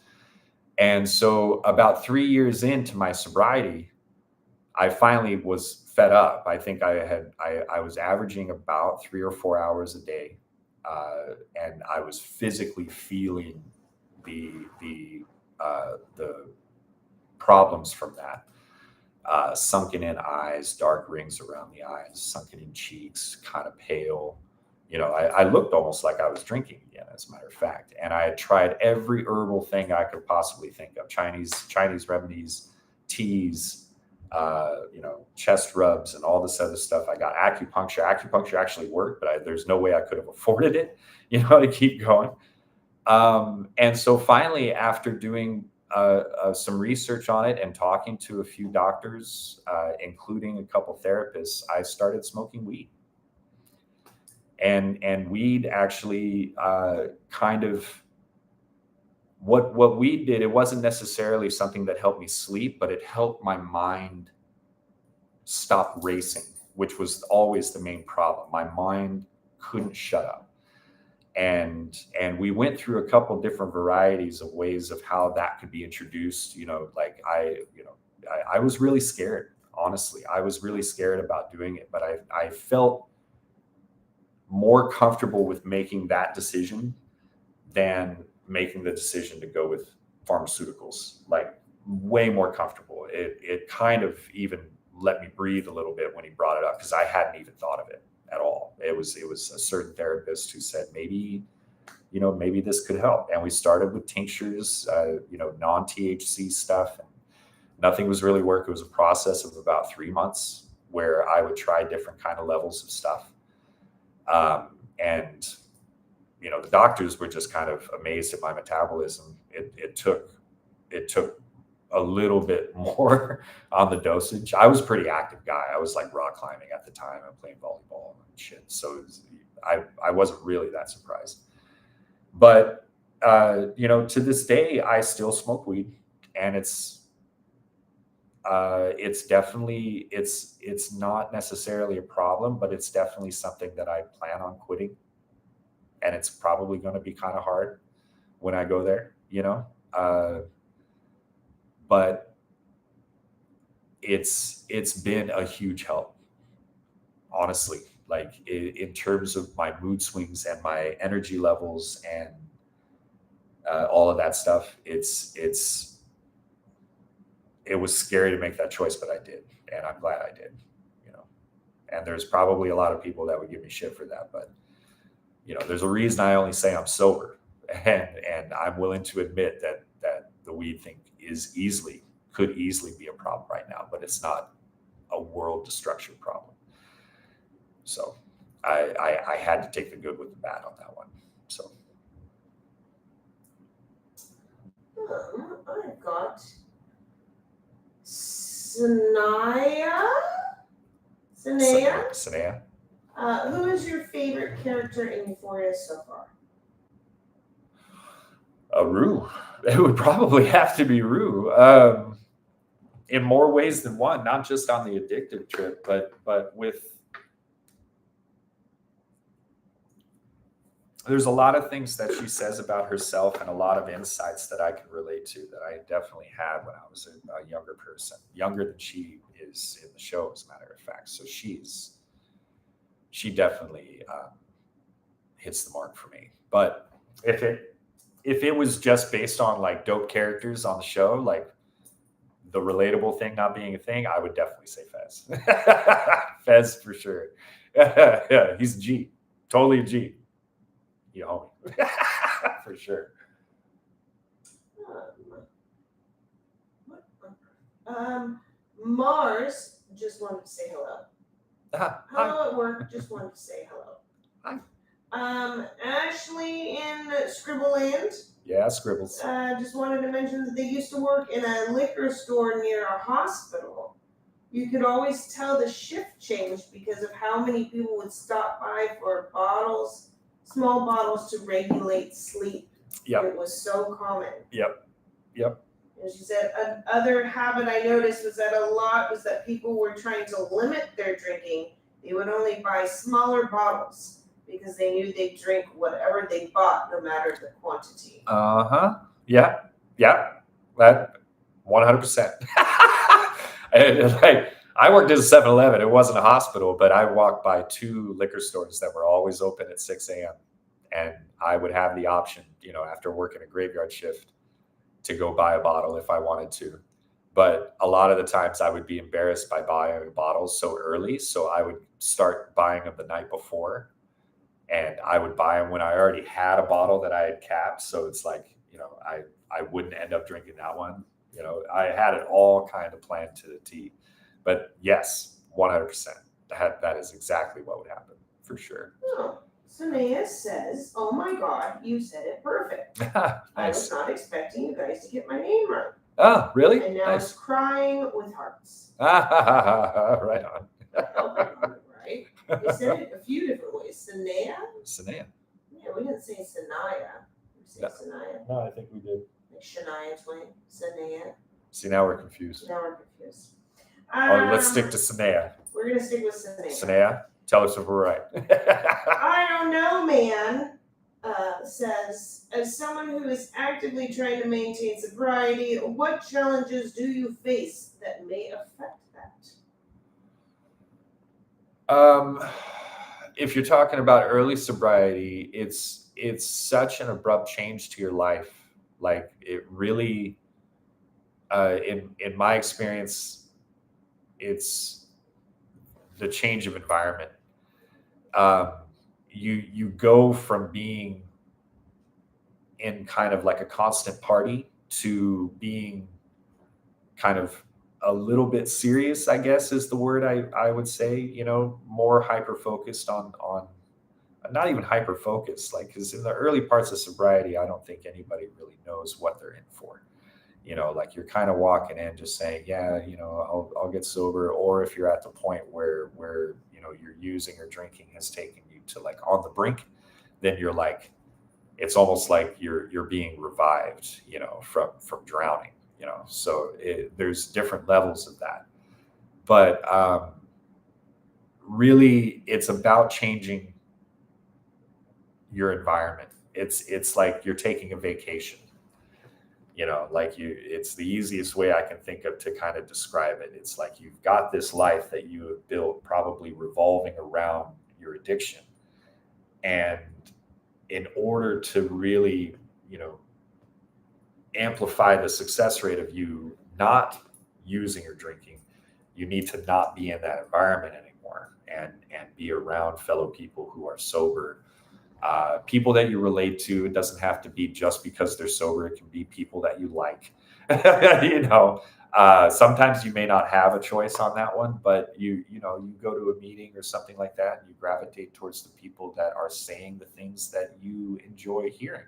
And so about 3 years into my sobriety, I finally was fed up. I think I was averaging about 3 or 4 hours a day. And I was physically feeling the problems from that. Sunken in eyes, dark rings around the eyes, sunken in cheeks, kind of pale. I looked almost like I was drinking again, as a matter of fact. And I had tried every herbal thing I could possibly think of: Chinese remedies, teas, chest rubs, and all this other stuff. I got acupuncture. Acupuncture actually worked, but there's no way I could have afforded it, to keep going. And so finally, after doing some research on it and talking to a few doctors, including a couple therapists, I started smoking weed. And weed actually kind of what weed did. It wasn't necessarily something that helped me sleep, but it helped my mind stop racing, which was always the main problem. My mind couldn't shut up. And we went through a couple different varieties of ways of how that could be introduced. I was really scared. Honestly, I was really scared about doing it, but I felt more comfortable with making that decision than making the decision to go with pharmaceuticals. Like, way more comfortable. It kind of even let me breathe a little bit when he brought it up, because I hadn't even thought of it at all. It was a certain therapist who said, maybe this could help. And we started with tinctures, non-THC stuff, and nothing was really working. It was a process of about 3 months where I would try different kind of levels of stuff. And the doctors were just kind of amazed at my metabolism. It took a little bit more on the dosage. I was a pretty active guy. I was like rock climbing at the time and playing volleyball and shit. So I wasn't really that surprised. But to this day, I still smoke weed, and it's definitely, it's not necessarily a problem, but it's definitely something that I plan on quitting. And it's probably going to be kind of hard when I go there, but it's been a huge help, honestly. Like in terms of my mood swings and my energy levels and all of that stuff, it was scary to make that choice, but I did, and I'm glad I did. You know, and there's probably a lot of people that would give me shit for that, but there's a reason I only say I'm sober, and I'm willing to admit that the weed thing could easily be a problem right now, but it's not a world destruction problem. So I had to take the good with the bad on that one. So I've got Sanaya. Sanaya. Who is your favorite character in Euphoria so far? Rue. It would probably have to be Rue. In more ways than one, not just on the addictive trip, but with there's a lot of things that she says about herself and a lot of insights that I can relate to that I definitely had when I was a younger person, younger than she is in the show, as a matter of fact. So she definitely hits the mark for me. But if it was just based on like dope characters on the show, like the relatable thing not being a thing, I would definitely say Fez. Fez for sure. Yeah, he's a G, totally a G. You know, for sure. Mars just wanted to say hello. Hi. Hello at work, just wanted to say hello. Hi. Ashley in Scribbleland. Yeah, Scribbles. Just wanted to mention that they used to work in a liquor store near a hospital. You could always tell the shift changed because of how many people would stop by for small bottles to regulate sleep. Yep. It was so common. Yep. And she said another habit I noticed was that people were trying to limit their drinking. They would only buy smaller bottles because they knew they'd drink whatever they bought, no matter the quantity. Yeah. That 100%. And like I worked at a 7-Eleven. It wasn't a hospital, but I walked by 2 liquor stores that were always open at 6 a.m. And I would have the option, after working a graveyard shift, to go buy a bottle if I wanted to. But a lot of the times I would be embarrassed by buying bottles so early. So I would start buying them the night before. And I would buy them when I already had a bottle that I had capped. So it's like, I wouldn't end up drinking that one. I had it all kind of planned to the T. But yes, 100%. That is exactly what would happen, for sure. Oh, Sanaya says, "Oh my God, you said it perfect. Nice. I was not expecting you guys to get my name right." Oh, really? And now Nice. it's crying with hearts. Right on. Right? We said it a few different ways. Sanaya. Yeah, we didn't say Sanaya. We said Sanaya. No, I think we did. Like Shania Twain. Sanaya. See, now we're confused. Now we're confused. Let's stick to Sanaya. We're going to stick with Sanaya. Sanaya, tell us if we're right. I don't know, man. Says, as someone who is actively trying to maintain sobriety, what challenges do you face that may affect that? If you're talking about early sobriety, it's such an abrupt change to your life. Like it really, in my experience, it's the change of environment. You go from being in kind of like a constant party to being kind of a little bit serious, I guess is the word I would say, more hyper-focused on not even hyper-focused, like, because in the early parts of sobriety, I don't think anybody really knows what they're in for. Like you're kind of walking in just saying, yeah, I'll get sober. Or if you're at the point where you're using or drinking has taken you to like on the brink, then you're like, it's almost like you're being revived, from drowning, so there's different levels of that. But really, it's about changing your environment. It's like you're taking a vacation. it's the easiest way I can think of to kind of describe it. It's like you've got this life that you have built probably revolving around your addiction. And in order to really, amplify the success rate of you not using or drinking, you need to not be in that environment anymore and be around fellow people who are sober. People that you relate to. It doesn't have to be just because they're sober. It can be people that you like. Sometimes you may not have a choice on that one, but you go to a meeting or something like that, and you gravitate towards the people that are saying the things that you enjoy hearing.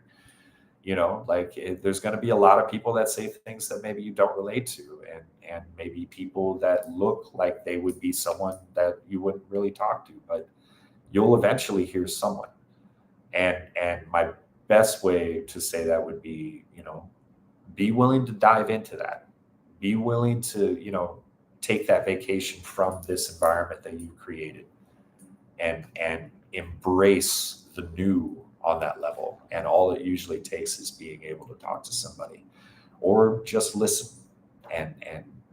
There's going to be a lot of people that say things that maybe you don't relate to, and maybe people that look like they would be someone that you wouldn't really talk to, but you'll eventually hear someone. And my best way to say that would be, be willing to dive into that. Be willing to, take that vacation from this environment that you created and embrace the new on that level. And all it usually takes is being able to talk to somebody or just listen and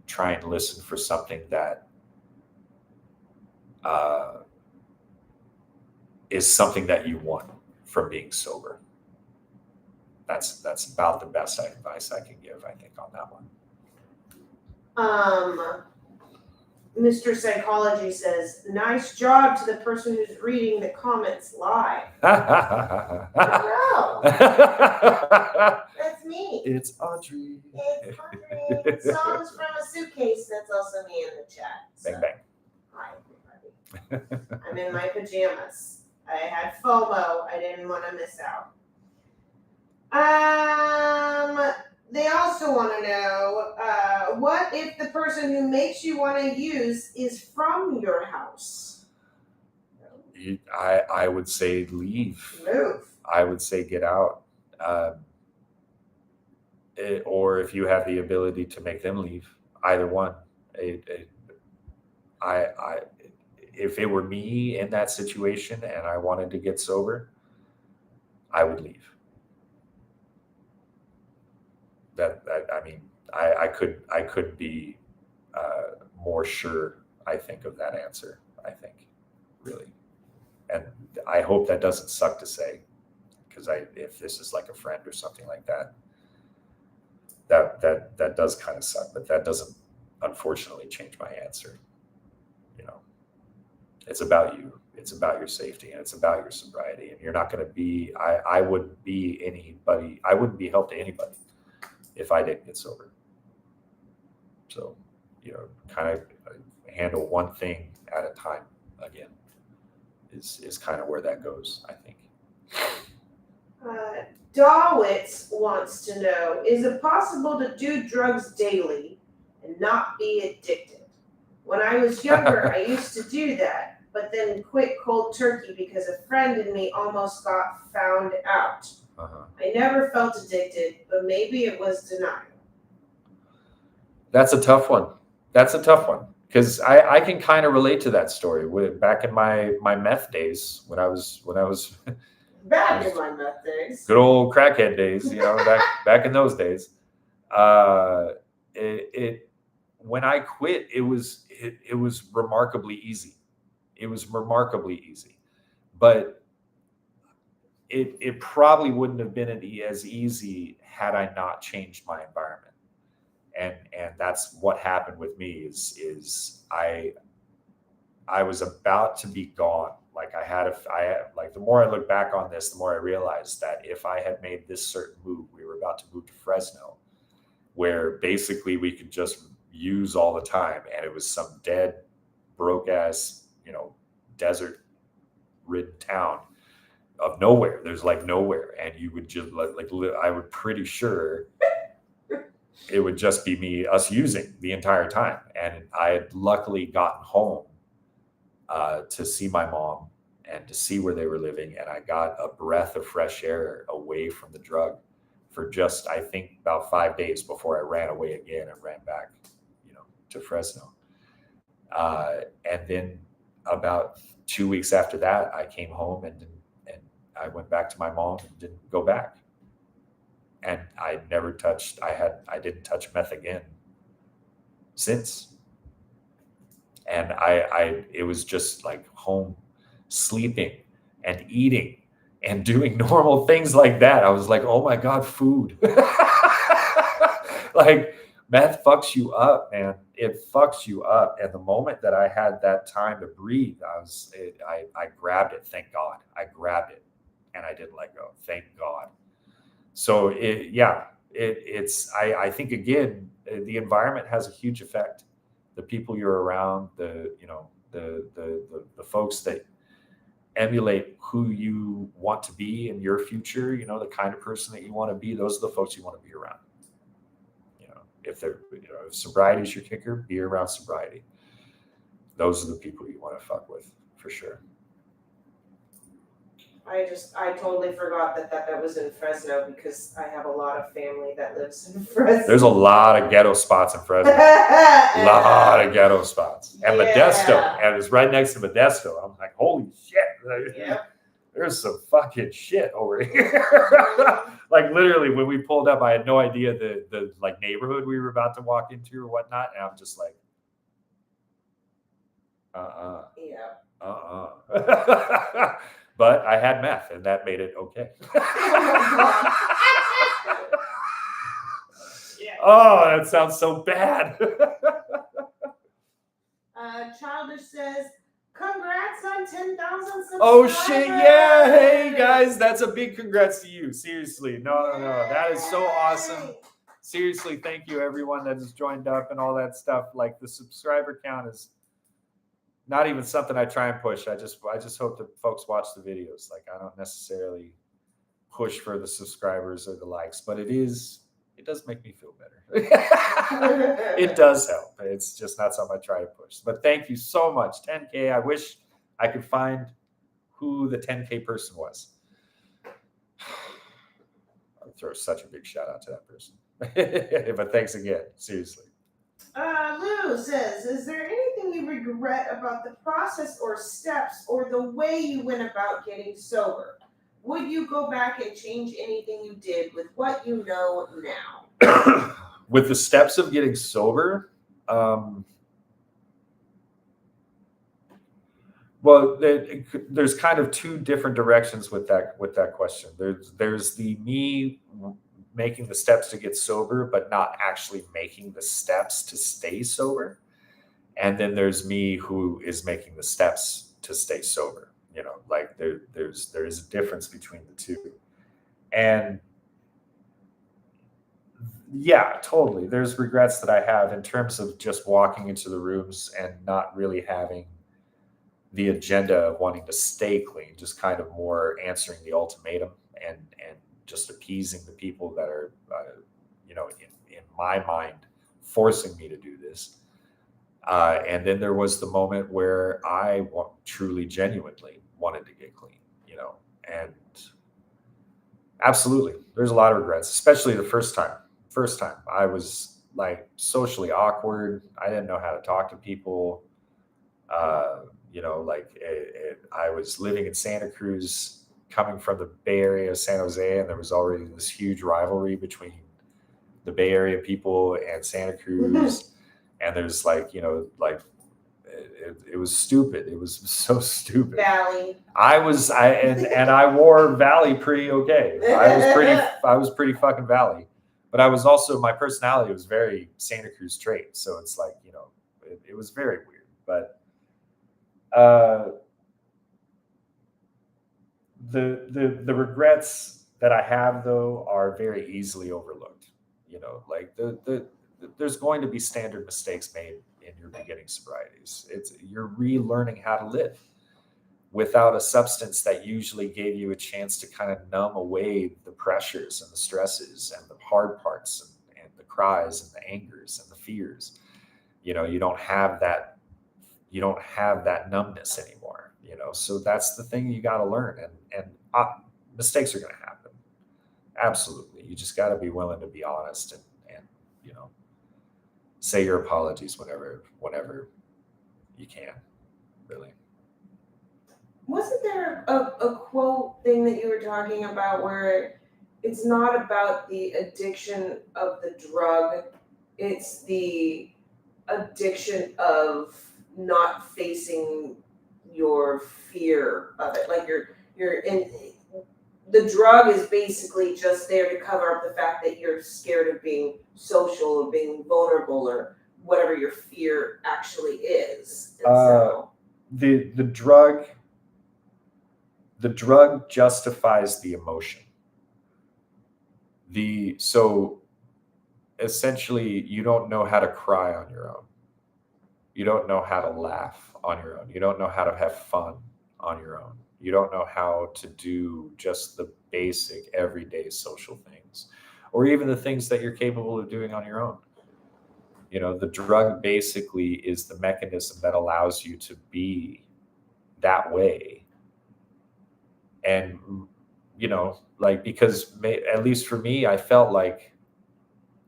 try and listen for something that is something that you want from being sober. That's about the best advice I can give, I think, on that one. Mr. Psychology says, nice job to the person who's reading the comments live. No, that's me. It's Audrey. It's Audrey. Songs from a Suitcase. That's also me in the chat. So. Bang, bang. Hi, everybody. I'm in my pajamas. I had FOMO. I didn't want to miss out. They also want to know, what if the person who makes you want to use is from your house? I would say leave. Move. I would say get out. Or if you have the ability to make them leave, either one. If it were me in that situation and I wanted to get sober, I would leave. I could be more sure, I think, of that answer. I think, really, and I hope that doesn't suck to say, because if this is like a friend or something like that, that does kind of suck, but that doesn't unfortunately change my answer. It's about you. It's about your safety, and it's about your sobriety. And you're not going to be. I wouldn't be anybody. I wouldn't be help to anybody if I didn't get sober. So, kind of handle one thing at a time. Again, is kind of where that goes, I think. Dawitz wants to know, is it possible to do drugs daily and not be addicted? When I was younger, I used to do that, but then quit cold turkey because a friend and me almost got found out. I never felt addicted, but maybe it was denial. That's a tough one. Because I can kind of relate to that story. Back in my meth days, when I was back in my meth days, good old crackhead days, back in those days, when I quit, it was remarkably easy. It was remarkably easy, but it probably wouldn't have been as easy had I not changed my environment. And that's what happened with me is I was about to be gone. Like the more I look back on this, the more I realized that if I had made this certain move, we were about to move to Fresno, where basically we could just use all the time. And it was some dead, broke ass, desert ridden town of nowhere. There's like nowhere. And you would just I would pretty sure it would just be us using the entire time. And I had luckily gotten home to see my mom and to see where they were living. And I got a breath of fresh air away from the drug for just, I think, about 5 days before I ran away again and ran back, to Fresno. And then about 2 weeks after that, I came home and I went back to my mom and didn't go back. and I didn't touch meth again since. And it was just like home, sleeping and eating and doing normal things like that. I was like, oh my God, food. Like, meth fucks you up, man. It fucks you up. And the moment that I had that time to breathe, I grabbed it. Thank God. I grabbed it and I didn't let go. Thank God. So I think again, the environment has a huge effect. The people you're around, the folks that emulate who you want to be in your future, the kind of person that you want to be, those are the folks you want to be around. If sobriety is your kicker, be around sobriety. Those are the people you want to fuck with, for sure. I totally forgot that was in Fresno, because I have a lot of family that lives in Fresno. There's a lot of ghetto spots in Fresno. A lot of ghetto spots. And Modesto. And it's right next to Modesto. I'm like, holy shit. Yeah. There's some fucking shit over here. Like, literally, when we pulled up, I had no idea the like neighborhood we were about to walk into or whatnot. And I'm just like, Yeah. But I had meth, and that made it okay. Oh, that sounds so bad. Childish says, congrats on 10,000 subscribers. Oh shit, yeah. Hey guys, that's a big congrats to you. Seriously. No. That is so awesome. Seriously, thank you everyone that has joined up and all that stuff. Like, the subscriber count is not even something I try and push. I just hope that folks watch the videos. Like, I don't necessarily push for the subscribers or the likes, but it does make me feel better. It does help. It's just not something I try to push. But thank you so much. 10K. I wish I could find who the 10K person was. I'll throw such a big shout out to that person. But thanks again. Seriously. Lou says, is there anything you regret about the process or steps or the way you went about getting sober? Would you go back and change anything you did with what you know now? With the steps of getting sober, well, there's kind of two different directions with that question. There's the me making the steps to get sober, but not actually making the steps to stay sober. And then there's me who is making the steps to stay sober. Like, there is a difference between the two. And yeah, totally. There's regrets that I have in terms of just walking into the rooms and not really having the agenda of wanting to stay clean, just kind of more answering the ultimatum and just appeasing the people that are, in my mind, forcing me to do this. And then there was the moment where I truly, genuinely wanted to get clean, and absolutely, there's a lot of regrets, especially the first time. I was like socially awkward. I didn't know how to talk to people. I was living in Santa Cruz, coming from the Bay Area of San Jose, and there was already this huge rivalry between the Bay Area people and Santa Cruz. And there's it was stupid. It was so stupid. Valley. I wore Valley pretty okay. I was pretty fucking Valley, but I was also, my personality was very Santa Cruz trait. So it's like, it was very weird, but, the regrets that I have though are very easily overlooked. Like there's going to be standard mistakes made in your beginning sobrieties. You're relearning how to live without a substance that usually gave you a chance to kind of numb away the pressures and the stresses and the hard parts and the cries and the angers and the fears. You don't have that numbness anymore. So that's the thing you got to learn, and mistakes are going to happen. Absolutely. You just got to be willing to be honest and say your apologies whenever you can, really. Wasn't there a quote thing that you were talking about where it's not about the addiction of the drug. It's the addiction of not facing your fear of it. Like you're in the drug is basically just there to cover up the fact that you're scared of being social or being vulnerable or whatever your fear actually is. And so the drug justifies the emotion. So essentially you don't know how to cry on your own. You don't know how to laugh on your own. You don't know how to have fun on your own. You don't know how to do just the basic everyday social things, or even the things that you're capable of doing on your own. The drug basically is the mechanism that allows you to be that way. And, like, because at least for me, I felt like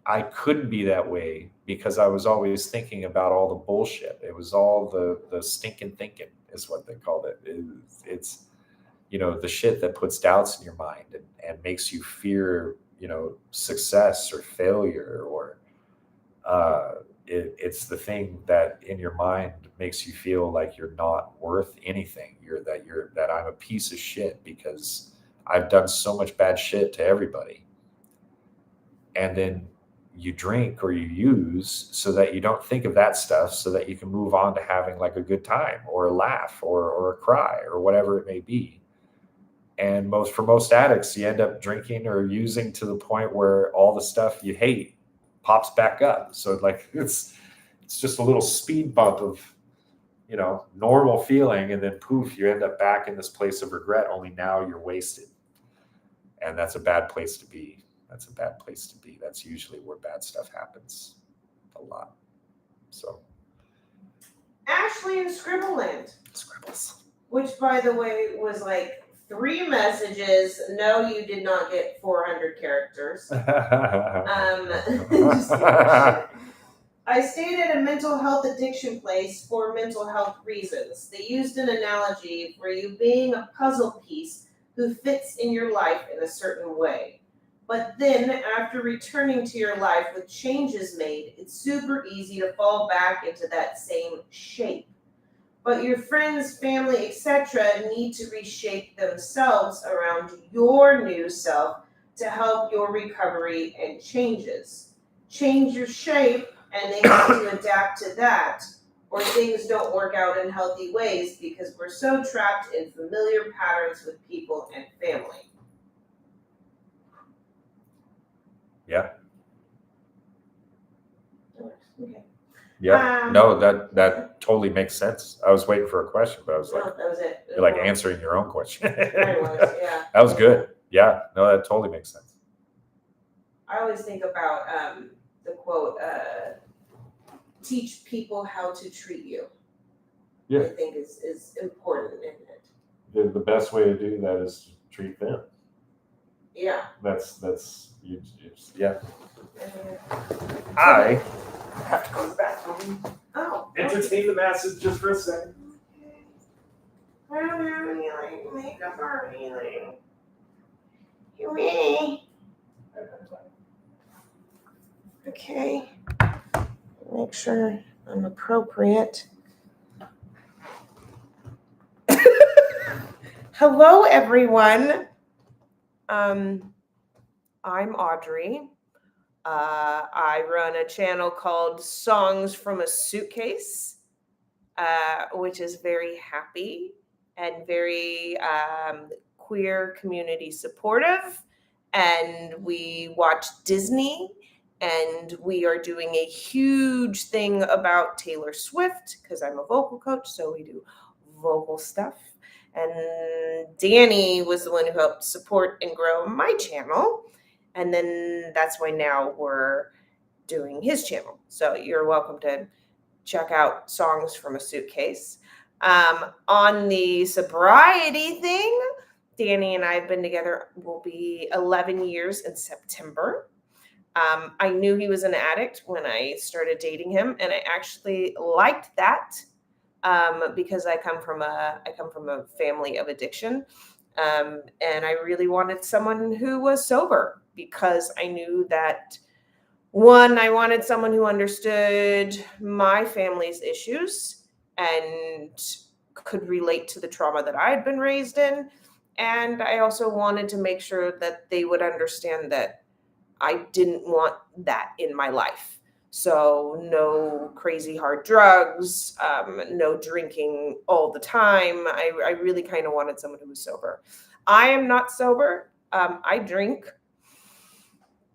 I couldn't be that way because I was always thinking about all the bullshit. It was all the stinking thinking is what they called it. It's the shit that puts doubts in your mind and makes you fear, success or failure, or it's the thing that in your mind makes you feel like you're not worth anything. That I'm a piece of shit because I've done so much bad shit to everybody. And then you drink or you use so that you don't think of that stuff, so that you can move on to having like a good time or a laugh or a cry or whatever it may be. And for most addicts, you end up drinking or using to the point where all the stuff you hate pops back up. So like it's just a little speed bump of normal feeling, and then poof, you end up back in this place of regret, only now you're wasted. And that's a bad place to be. That's usually where bad stuff happens a lot. So Ashley in Scribbleland. Scribbles. Which, by the way, was like 3 messages. No, you did not get 400 characters. I stayed at a mental health addiction place for mental health reasons. They used an analogy for you being a puzzle piece who fits in your life in a certain way. But then, after returning to your life with changes made, it's super easy to fall back into that same shape. But your friends, family, etc. need to reshape themselves around your new self to help your recovery and changes. Change your shape, and they have to adapt to that, or things don't work out in healthy ways because we're so trapped in familiar patterns with people and family. Yeah. Okay. Yeah. No, that totally makes sense. I was waiting for a question, but I was like, no, that was it. You're like answering your own question. Mine was, yeah. That was good. Yeah. No, that totally makes sense. I always think about the quote, teach people how to treat you. Yeah. I think is important in it. The best way to do that is to treat them. Yeah. That's you yeah. I have to go to the bathroom. Oh. Entertain the masses just for a second. Okay. I don't have any like makeup or anything. You ready? Okay. Make sure I'm appropriate. Hello, everyone. I'm Audrey. I run a channel called Songs from a Suitcase, which is very happy and very queer community supportive. And we watch Disney, and we are doing a huge thing about Taylor Swift because I'm a vocal coach, so we do vocal stuff. And Danny was the one who helped support and grow my channel. And then that's why now we're doing his channel. So you're welcome to check out Songs from a Suitcase. On the sobriety thing, Danny and I have been together, will be 11 years in September. I knew he was an addict when I started dating him, and I actually liked that because I come from a family of addiction. And I really wanted someone who was sober because I knew that, one, I wanted someone who understood my family's issues and could relate to the trauma that I had been raised in. And I also wanted to make sure that they would understand that I didn't want that in my life. So no crazy hard drugs, no drinking all the time. I really kind of wanted someone who was sober. I am not sober. I drink,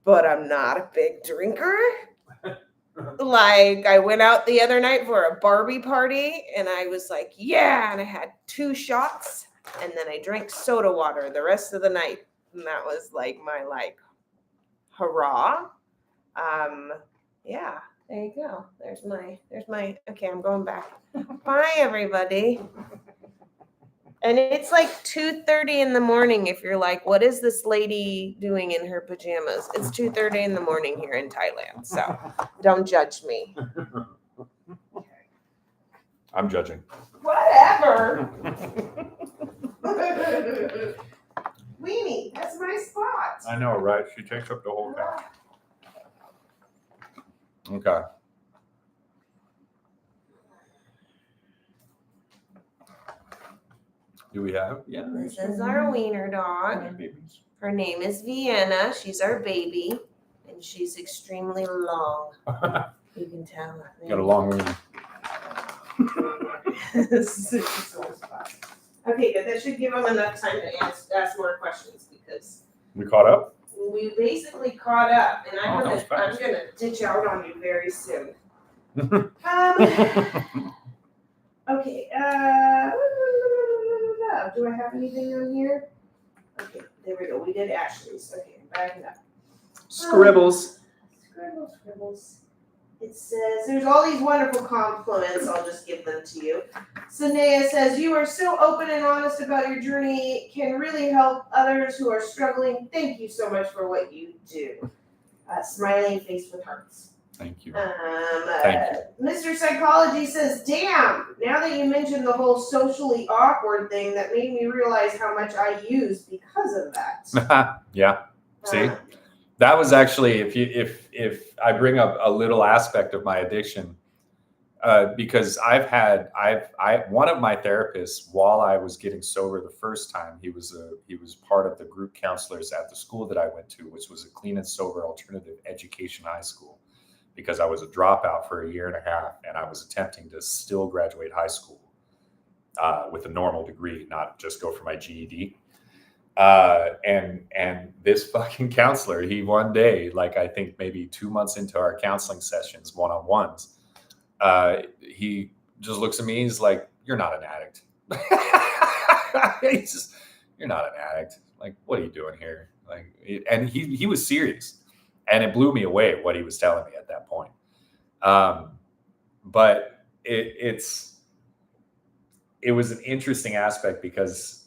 but I'm not a big drinker. Like, I went out the other night for a Barbie party and I was like, yeah, and I had 2 shots and then I drank soda water the rest of the night. And that was like my hurrah. Yeah, there you go. There's my okay, I'm going back. Bye everybody. And it's like 2:30 in the morning if you're like, what is this lady doing in her pajamas? It's 2:30 in the morning here in Thailand. So don't judge me. I'm judging. Whatever. Weenie, that's my spot. I know, right? She takes up the whole thing. Okay. Do we have? Yeah. This is our wiener dog. Babies. Her name is Vienna. She's our baby, and she's extremely long. You can tell. Got a long wiener. Okay, good. That should give them enough time to ask more questions because We caught up? we basically caught up, and I'm that was fast. gonna ditch out on you very soon. Okay. Do I have anything on here? Okay, there we go. We did Ashley's. Okay, I'm backing up. Scribbles. Scribbles. It says, there's all these wonderful compliments. I'll just give them to you. Sanea says, you are so open and honest about your journey, can really help others who are struggling. Thank you so much for what you do. Smiling face with hearts. Thank you. Thank you. Mr. Psychology says, damn, now that you mentioned the whole socially awkward thing, that made me realize how much I use because of that. Yeah. See? That was actually, if I bring up a little aspect of my addiction, because one of my therapists, while I was getting sober the first time, he was part of the group counselors at the school that I went to, which was a clean and sober alternative education high school, because I was a dropout for 1.5 years and I was attempting to still graduate high school with a normal degree, not just go for my GED. And this fucking counselor, he one day, like I think maybe 2 months into our counseling sessions, one-on-ones, he just looks at me, he's like, you're not an addict. You're not an addict. Like, what are you doing here? Like, and he was serious, and it blew me away what he was telling me at that point. But it was an interesting aspect because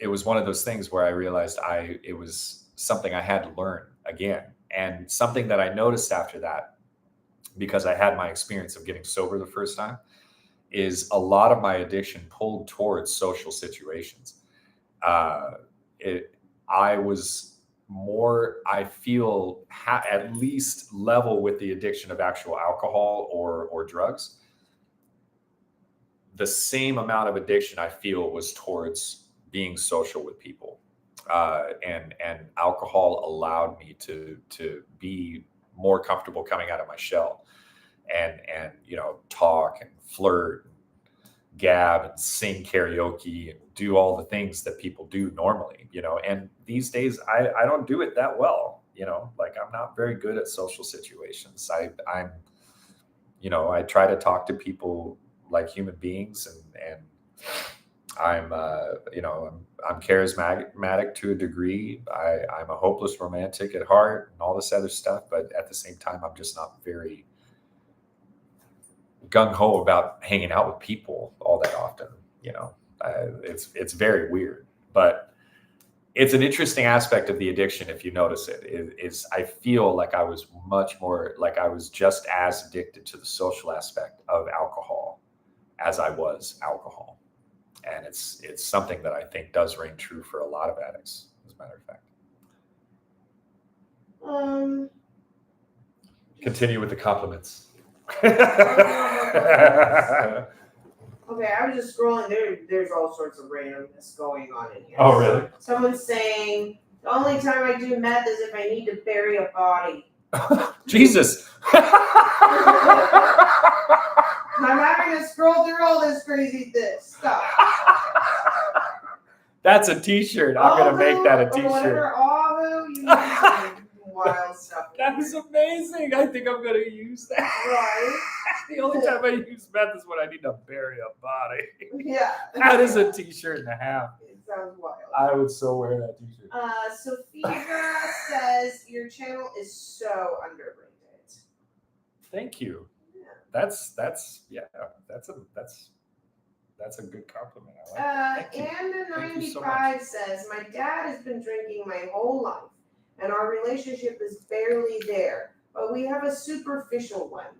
it was one of those things where I realized it was something I had to learn again. And something that I noticed after that, because I had my experience of getting sober the first time, is a lot of my addiction pulled towards social situations. I was more, I feel, at least level with the addiction of actual alcohol or drugs. The same amount of addiction I feel was towards being social with people, and alcohol allowed me to be more comfortable coming out of my shell, and talk and flirt, and gab and sing karaoke and do all the things that people do normally, And these days I don't do it that well, Like, I'm not very good at social situations. I'm I try to talk to people like human beings, and I'm charismatic to a degree. I'm a hopeless romantic at heart and all this other stuff. But at the same time, I'm just not very gung-ho about hanging out with people all that often. It's very weird, but it's an interesting aspect of the addiction. If you notice is I feel like I was much more, like I was just as addicted to the social aspect of alcohol as I was alcohol. And it's something that I think does ring true for a lot of addicts, as a matter of fact. Continue with the compliments. Okay, I was just scrolling. There's all sorts of randomness going on in here. Oh, really? Someone's saying the only time I do meth is if I need to bury a body. Jesus. I'm having to scroll through all this crazy stuff. That's a t-shirt. I'm going to make that a t-shirt. Whatever, Ahu, you need some wild stuff. That is amazing. I think I'm going to use that. Right. The only time I use meth is when I need to bury a body. Yeah. That is a t-shirt and a half. It sounds wild. I would so wear that t-shirt. Sophia says your channel is so underrated. Thank you. Yeah. That's a good compliment. I like that. Anna95 says my dad has been drinking my whole life, and our relationship is barely there, but we have a superficial one.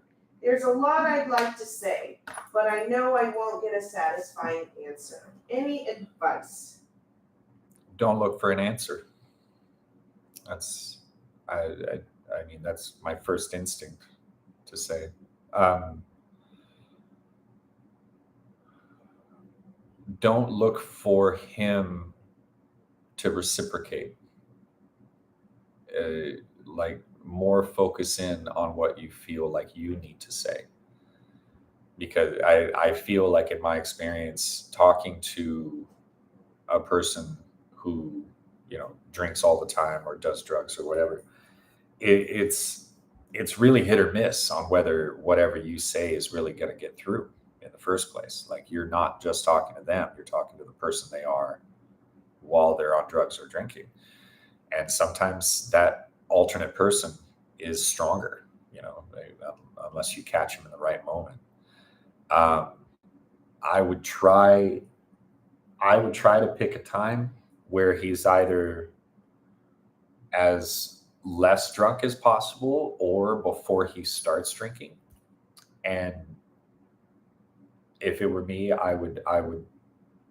There's a lot I'd like to say, but I know I won't get a satisfying answer. Any advice? Don't look for an answer. That's my first instinct to say. Don't look for him to reciprocate. More focus in on what you feel like you need to say. Because I feel like in my experience, talking to a person who, drinks all the time or does drugs or whatever, it's really hit or miss on whether whatever you say is really going to get through in the first place. Like, you're not just talking to them, you're talking to the person they are while they're on drugs or drinking. And sometimes that alternate person is stronger, unless you catch him in the right moment. I would try to pick a time where he's either as less drunk as possible or before he starts drinking. And if it were me, I would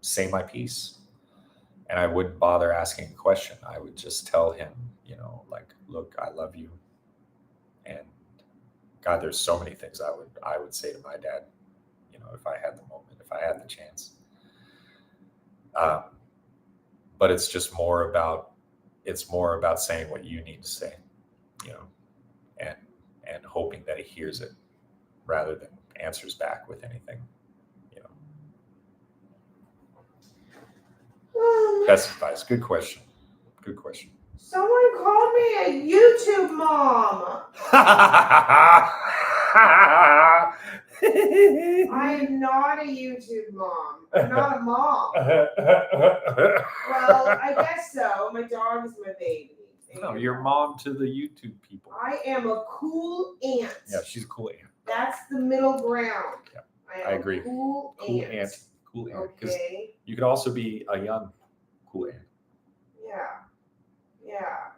say my piece, and I wouldn't bother asking a question. I would just tell him, look, I love you. And God, there's so many things I would say to my dad, if I had the moment, if I had the chance. But it's just more about saying what you need to say, and hoping that he hears it rather than answers back with anything, Best advice. Good question. Someone called me a YouTube mom. I am not a YouTube mom. I'm not a mom. Well, I guess so. My dog is my baby. No, you're mom to the YouTube people. I am a cool aunt. Yeah, she's a cool aunt. That's the middle ground. Yeah, I agree. Cool aunt. Cool aunt. Because Okay. you could also be a young cool aunt. Yeah.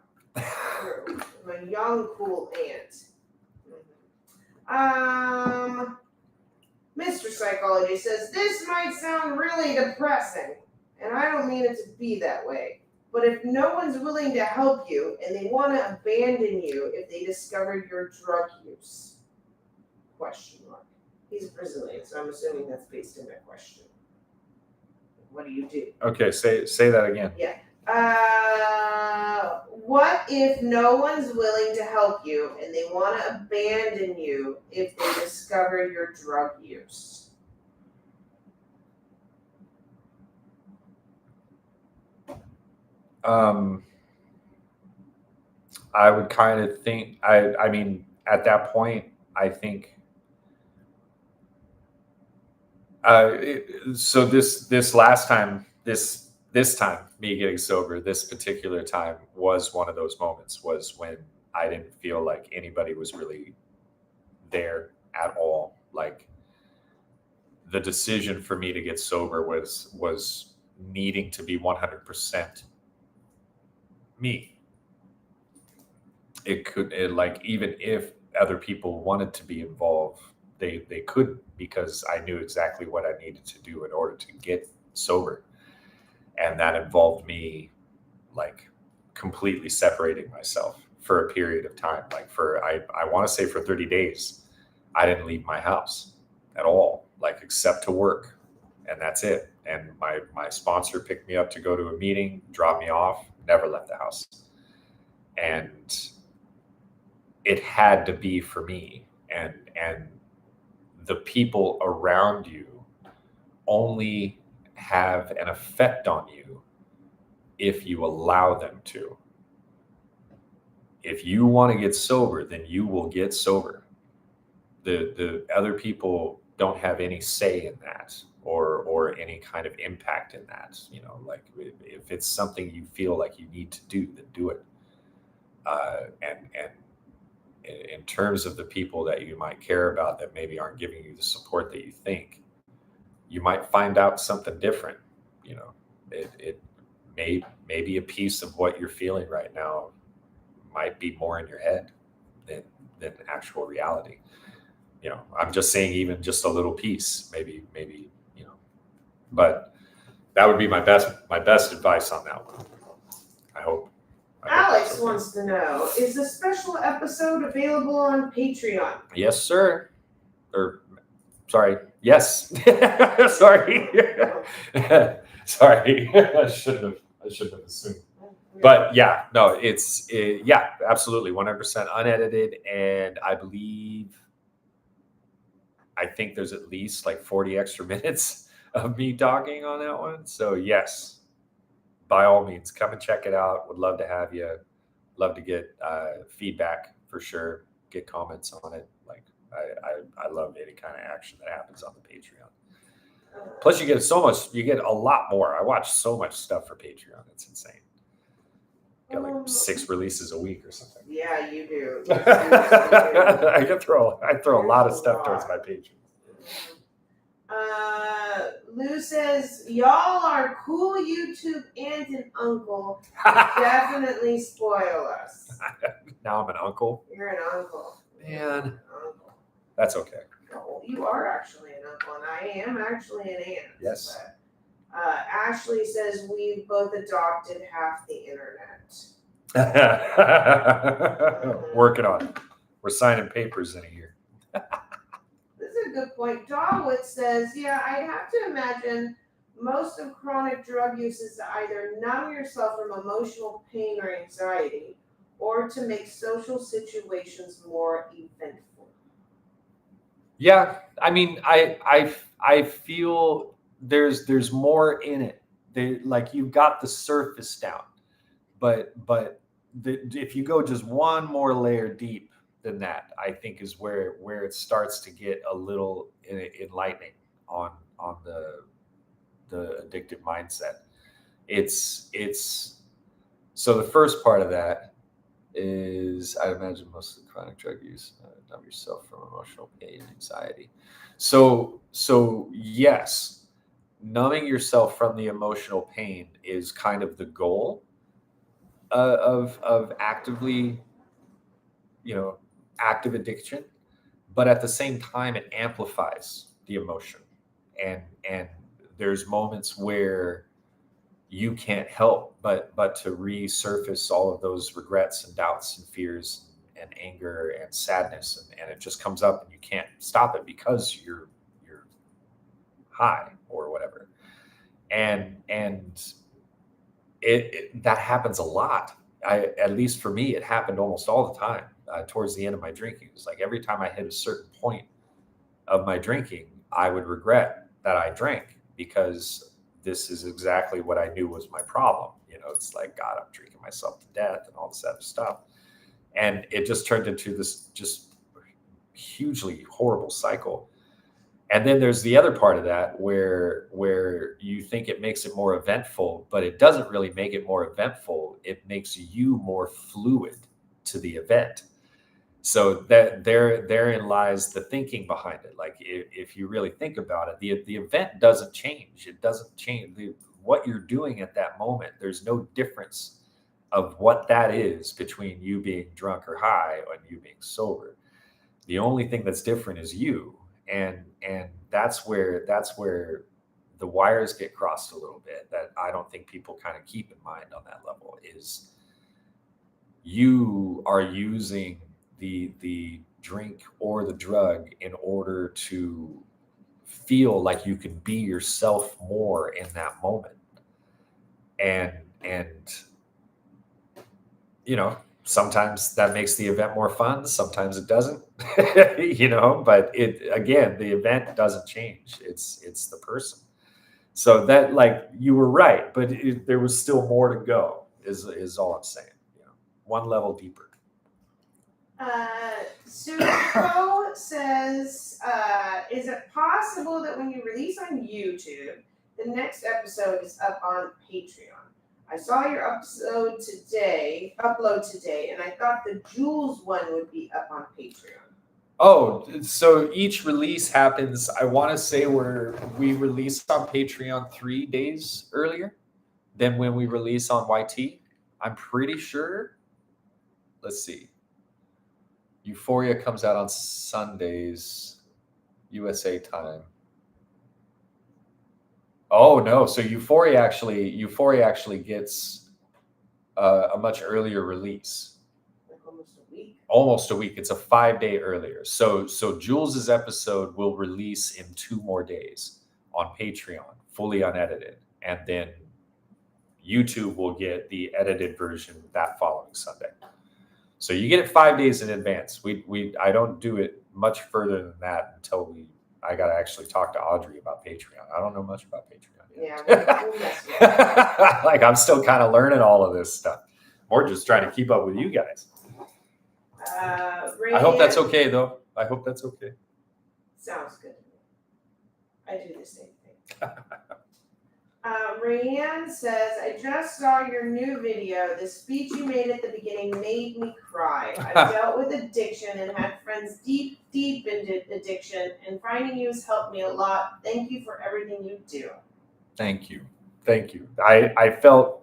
True. I'm a young cool aunt. Mr. Psychology says, this might sound really depressing, and I don't mean it to be that way. But if no one's willing to help you and they want to abandon you if they discover your drug use? ? He's Brazilian, so I'm assuming that's based in that question. What do you do? Okay, say that again. Yeah. What if no one's willing to help you and they want to abandon you if they discover your drug use? I would kind of think, I mean, at that point, I think, so this last time, this time, me getting sober, this particular time was one of those moments, was when I didn't feel like anybody was really there at all. Like, the decision for me to get sober was needing to be 100% me. Even if other people wanted to be involved, they couldn't, because I knew exactly what I needed to do in order to get sober. And that involved me like completely separating myself for a period of time. Like I want to say for 30 days, I didn't leave my house at all, like except to work. And that's it. And my sponsor picked me up to go to a meeting, dropped me off, never left the house. And it had to be for me. And the people around you only have an effect on you if you allow them to. If you want to get sober, then you will get sober. The other people don't have any say in that or any kind of impact in that. You know, like if it's something you feel like you need to do, then do it. And in terms of the people that you might care about that maybe aren't giving you the support that you think, you might find out something different. You know, it maybe a piece of what you're feeling right now might be more in your head than actual reality. You know, I'm just saying, even just a little piece, maybe, you know, but that would be my best advice on that one. I hope. Alex okay. wants to know, is the special episode available on Patreon? Yes, sir. Or, sorry. Yes. Sorry. Sorry. I shouldn't have assumed. But yeah, no, yeah, absolutely 100% unedited. And I think there's at least like 40 extra minutes of me talking on that one. So yes, by all means, come and check it out. Would love to have you. Love to get feedback for sure. Get comments on it. Like I love any kind of action that happens on the Patreon. Plus, you get a lot more. I watch so much stuff for Patreon. It's insane. Got like 6 releases a week or something. Yeah, you do. I throw a lot of stuff towards my Patreon. Lou says, y'all are cool YouTube aunt and uncle. Definitely spoil us. Now I'm an uncle. You're an uncle. Man. That's okay. No, you are actually an uncle, and I am actually an aunt. Yes. But, Ashley says we've both adopted half the internet. Working on it. We're signing papers in a year. This is a good point. Dawit says, yeah, I'd have to imagine most of chronic drug use is to either numb yourself from emotional pain or anxiety, or to make social situations more eventful. Yeah, I mean, I feel there's more in it. Like you got the surface down, but if you go just one more layer deep than that, I think is where it starts to get a little enlightening on the addictive mindset. It's so the first part of that is, I imagine most of the chronic drug use, numb yourself from emotional pain and anxiety. So yes, numbing yourself from the emotional pain is kind of the goal of actively, active addiction, but at the same time, it amplifies the emotion, and there's moments where you can't help but to resurface all of those regrets and doubts and fears and anger and sadness, and it just comes up and you can't stop it because you're high or whatever, and it that happens a lot. At least for me, it happened almost all the time towards the end of my drinking. It was like every time I hit a certain point of my drinking, I would regret that I drank, because this is exactly what I knew was my problem. It's like, God, I'm drinking myself to death and all this other stuff. And it just turned into this just hugely horrible cycle. And then there's the other part of that where you think it makes it more eventful, but it doesn't really make it more eventful. It makes you more fluid to the event. So that therein lies the thinking behind it. Like if you really think about it, the event doesn't change. It doesn't change what you're doing at that moment. There's no difference of what that is between you being drunk or high and you being sober. The only thing that's different is you, and that's where the wires get crossed a little bit that I don't think people kind of keep in mind on that level is you are using the drink or the drug in order to feel like you can be yourself more in that moment. And sometimes that makes the event more fun, sometimes it doesn't. But again, the event doesn't change. It's the person. So that, like, you were right, but there was still more to go is all I'm saying. One level deeper. Suko says, is it possible that when you release on YouTube, the next episode is up on Patreon? I saw your upload today, and I thought the Jules one would be up on Patreon. Oh, so each release happens, I want to say we release on Patreon 3 days earlier than when we release on YT. I'm pretty sure. Let's see. Euphoria comes out on Sundays, USA time. Oh no! So Euphoria actually gets a much earlier release. Like almost a week. Almost a week. It's a 5-day earlier. So Jules's episode will release in 2 more days on Patreon, fully unedited, and then YouTube will get the edited version that following Sunday. So you get it 5 days in advance. I don't do it much further than that until I got to actually talk to Audrey about Patreon. I don't know much about Patreon yet. Yeah. Like, I'm still kind of learning all of this stuff. Or just trying to keep up with you guys. I hope that's okay, though. I hope that's okay. Sounds good to me. I do the same thing. Rayanne says, I just saw your new video. The speech you made at the beginning made me cry. I've dealt with addiction and had friends deep into addiction, and finding you has helped me a lot. Thank you for everything you do. Thank you. I felt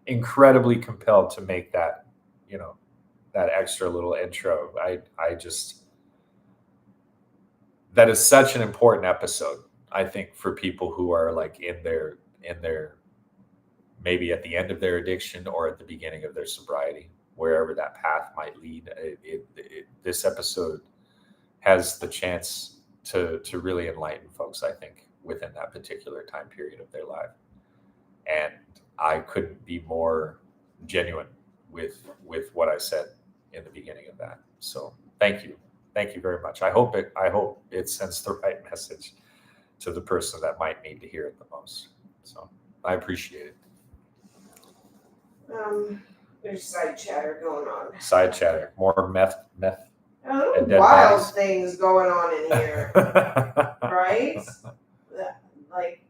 incredibly compelled to make that, that extra little intro. I just, that is such an important episode, I think, for people who are like in their maybe at the end of their addiction or at the beginning of their sobriety, wherever that path might lead. This episode has the chance to really enlighten folks, I think, within that particular time period of their life. And I couldn't be more genuine with what I said in the beginning of that. So thank you very much. I hope it sends the right message to the person that might need to hear it the most. So I appreciate it. There's side chatter going on. Side chatter, more meth. Wild bodies. Things going on in here, right? Like,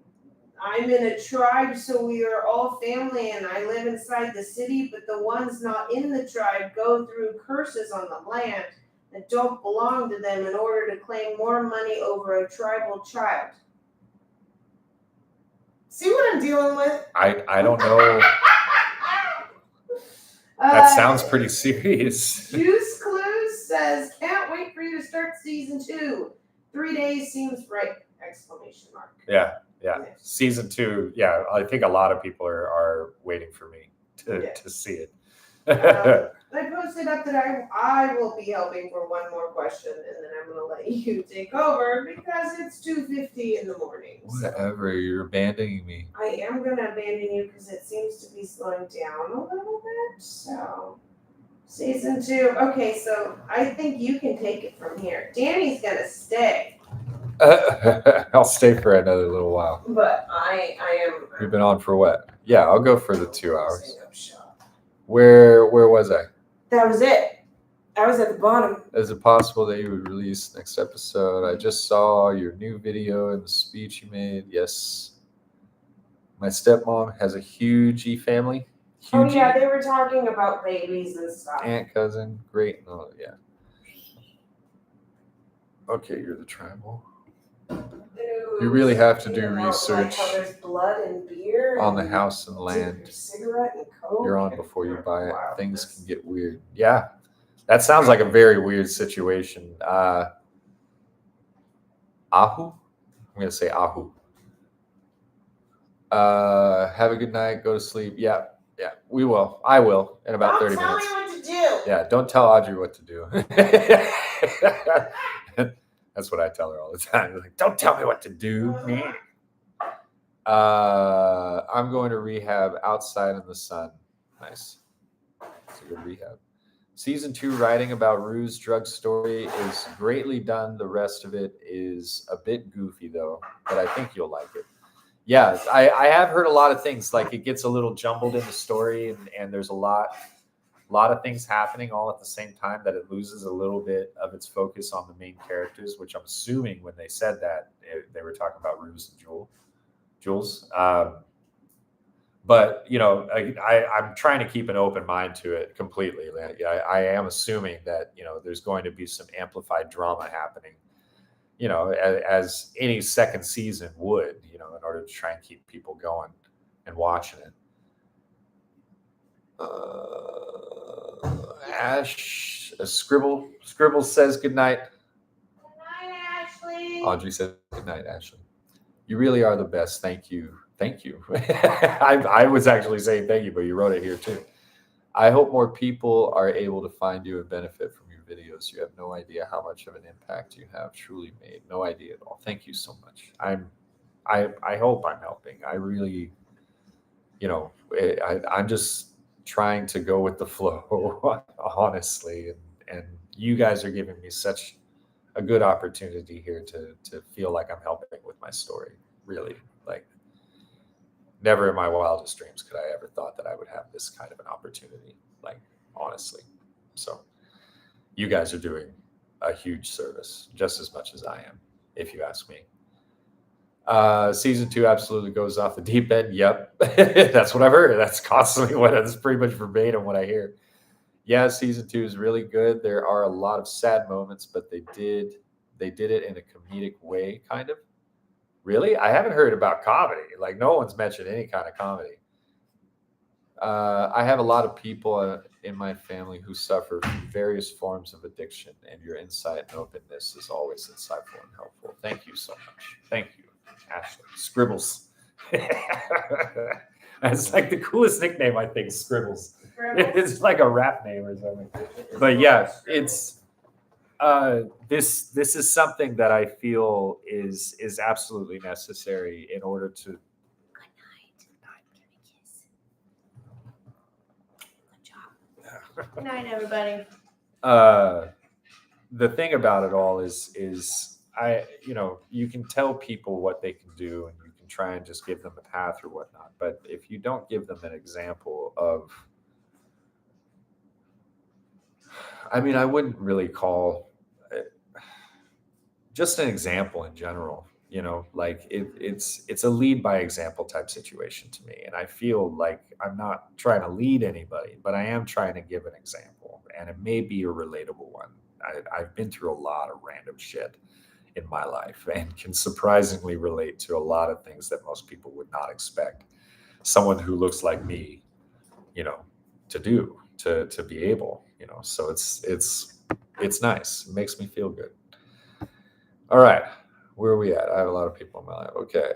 I'm in a tribe, so we are all family, and I live inside the city, but the ones not in the tribe go through curses on the land that don't belong to them in order to claim more money over a tribal child. See what I'm dealing with? I don't know. That sounds pretty serious. Juice Clues says, can't wait for you to start season 2. 3 days seems right! Exclamation mark. Yeah. Season 2. Yeah, I think a lot of people are waiting for me to see it. I posted up that I will be helping for one more question, and then I'm going to let you take over because it's 2:50 in the morning. Whatever, you're abandoning me. I am going to abandon you because it seems to be slowing down a little bit. So, season 2. Okay, so I think you can take it from here. Danny's going to stay. I'll stay for another little while. But I am. We've been on for what? Yeah, I'll go for the 2 hours. Where was I? That was it. I was at the bottom. Is it possible that you would release next episode? I just saw your new video and the speech you made. Yes. My stepmom has a huge family. Oh, yeah, they were talking about babies and stuff. Aunt, cousin, great. Oh, yeah. Okay, you're the tribal. You really have to do research there's blood and beer on the house and land cigarette and coke. You're on before you buy it. Things can get weird. Yeah, that sounds like a very weird situation. Ahu? I'm going to say Ahu. Have a good night. Go to sleep. Yeah, we will. I will in about 30 Don't tell minutes. me what to do. Yeah, don't tell Audrey what to do. That's what I tell her all the time. Like, don't tell me what to do. I'm going to rehab outside in the sun. Nice. It's a good rehab. Season 2 writing about Rues' drug story is greatly done. The rest of it is a bit goofy though, but I think you'll like it. Yeah, I have heard a lot of things. Like it gets a little jumbled in the story, and there's a lot of things happening all at the same time that it loses a little bit of its focus on the main characters, which I'm assuming when they said that they were talking about Rues and Jules. But I'm trying to keep an open mind to it completely. I am assuming that there's going to be some amplified drama happening, as any second season would, in order to try and keep people going and watching it. Ash, Scribble says good night. Good night, Ashley. Audrey says good night, Ashley. You really are the best. Thank you. I was actually saying thank you, but you wrote it here too. I hope more people are able to find you and benefit from your videos. You have no idea how much of an impact you have truly made. No idea at all. Thank you so much. I hope I'm helping. I really, I'm just trying to go with the flow, honestly. And you guys are giving me such a good opportunity here to feel like I'm helping with my story. Really, like never in my wildest dreams could I ever thought that I would have this kind of an opportunity, like honestly. So you guys are doing a huge service, just as much as I am, if you ask me. Season 2 absolutely goes off the deep end. Yep. That's what I've heard. That's that's pretty much verbatim what I hear. Yeah, season 2 is really good. There are a lot of sad moments, but they did it in a comedic way, kind of. Really? I haven't heard about comedy. Like no one's mentioned any kind of comedy. I have a lot of people in my family who suffer from various forms of addiction, and your insight and openness is always insightful and helpful. Thank you so much. Thank you, Ashley. Scribbles. That's like the coolest nickname, I think, Scribbles. It's like a rap name or something. But yeah, it's this is something that I feel is absolutely necessary in order to. Good night. Good job. Good night, everybody. The thing about it all is you can tell people what they can do and you can try and just give them a path or whatnot. But if you don't give them an example of, I wouldn't really call it just an example in general, like it's a lead by example type situation to me. And I feel like I'm not trying to lead anybody, but I am trying to give an example, and it may be a relatable one. I've been through a lot of random shit in my life and can surprisingly relate to a lot of things that most people would not expect someone who looks like me, to do, to be able, so it's nice. It makes me feel good. All right. Where are we at? I have a lot of people in my life. Okay.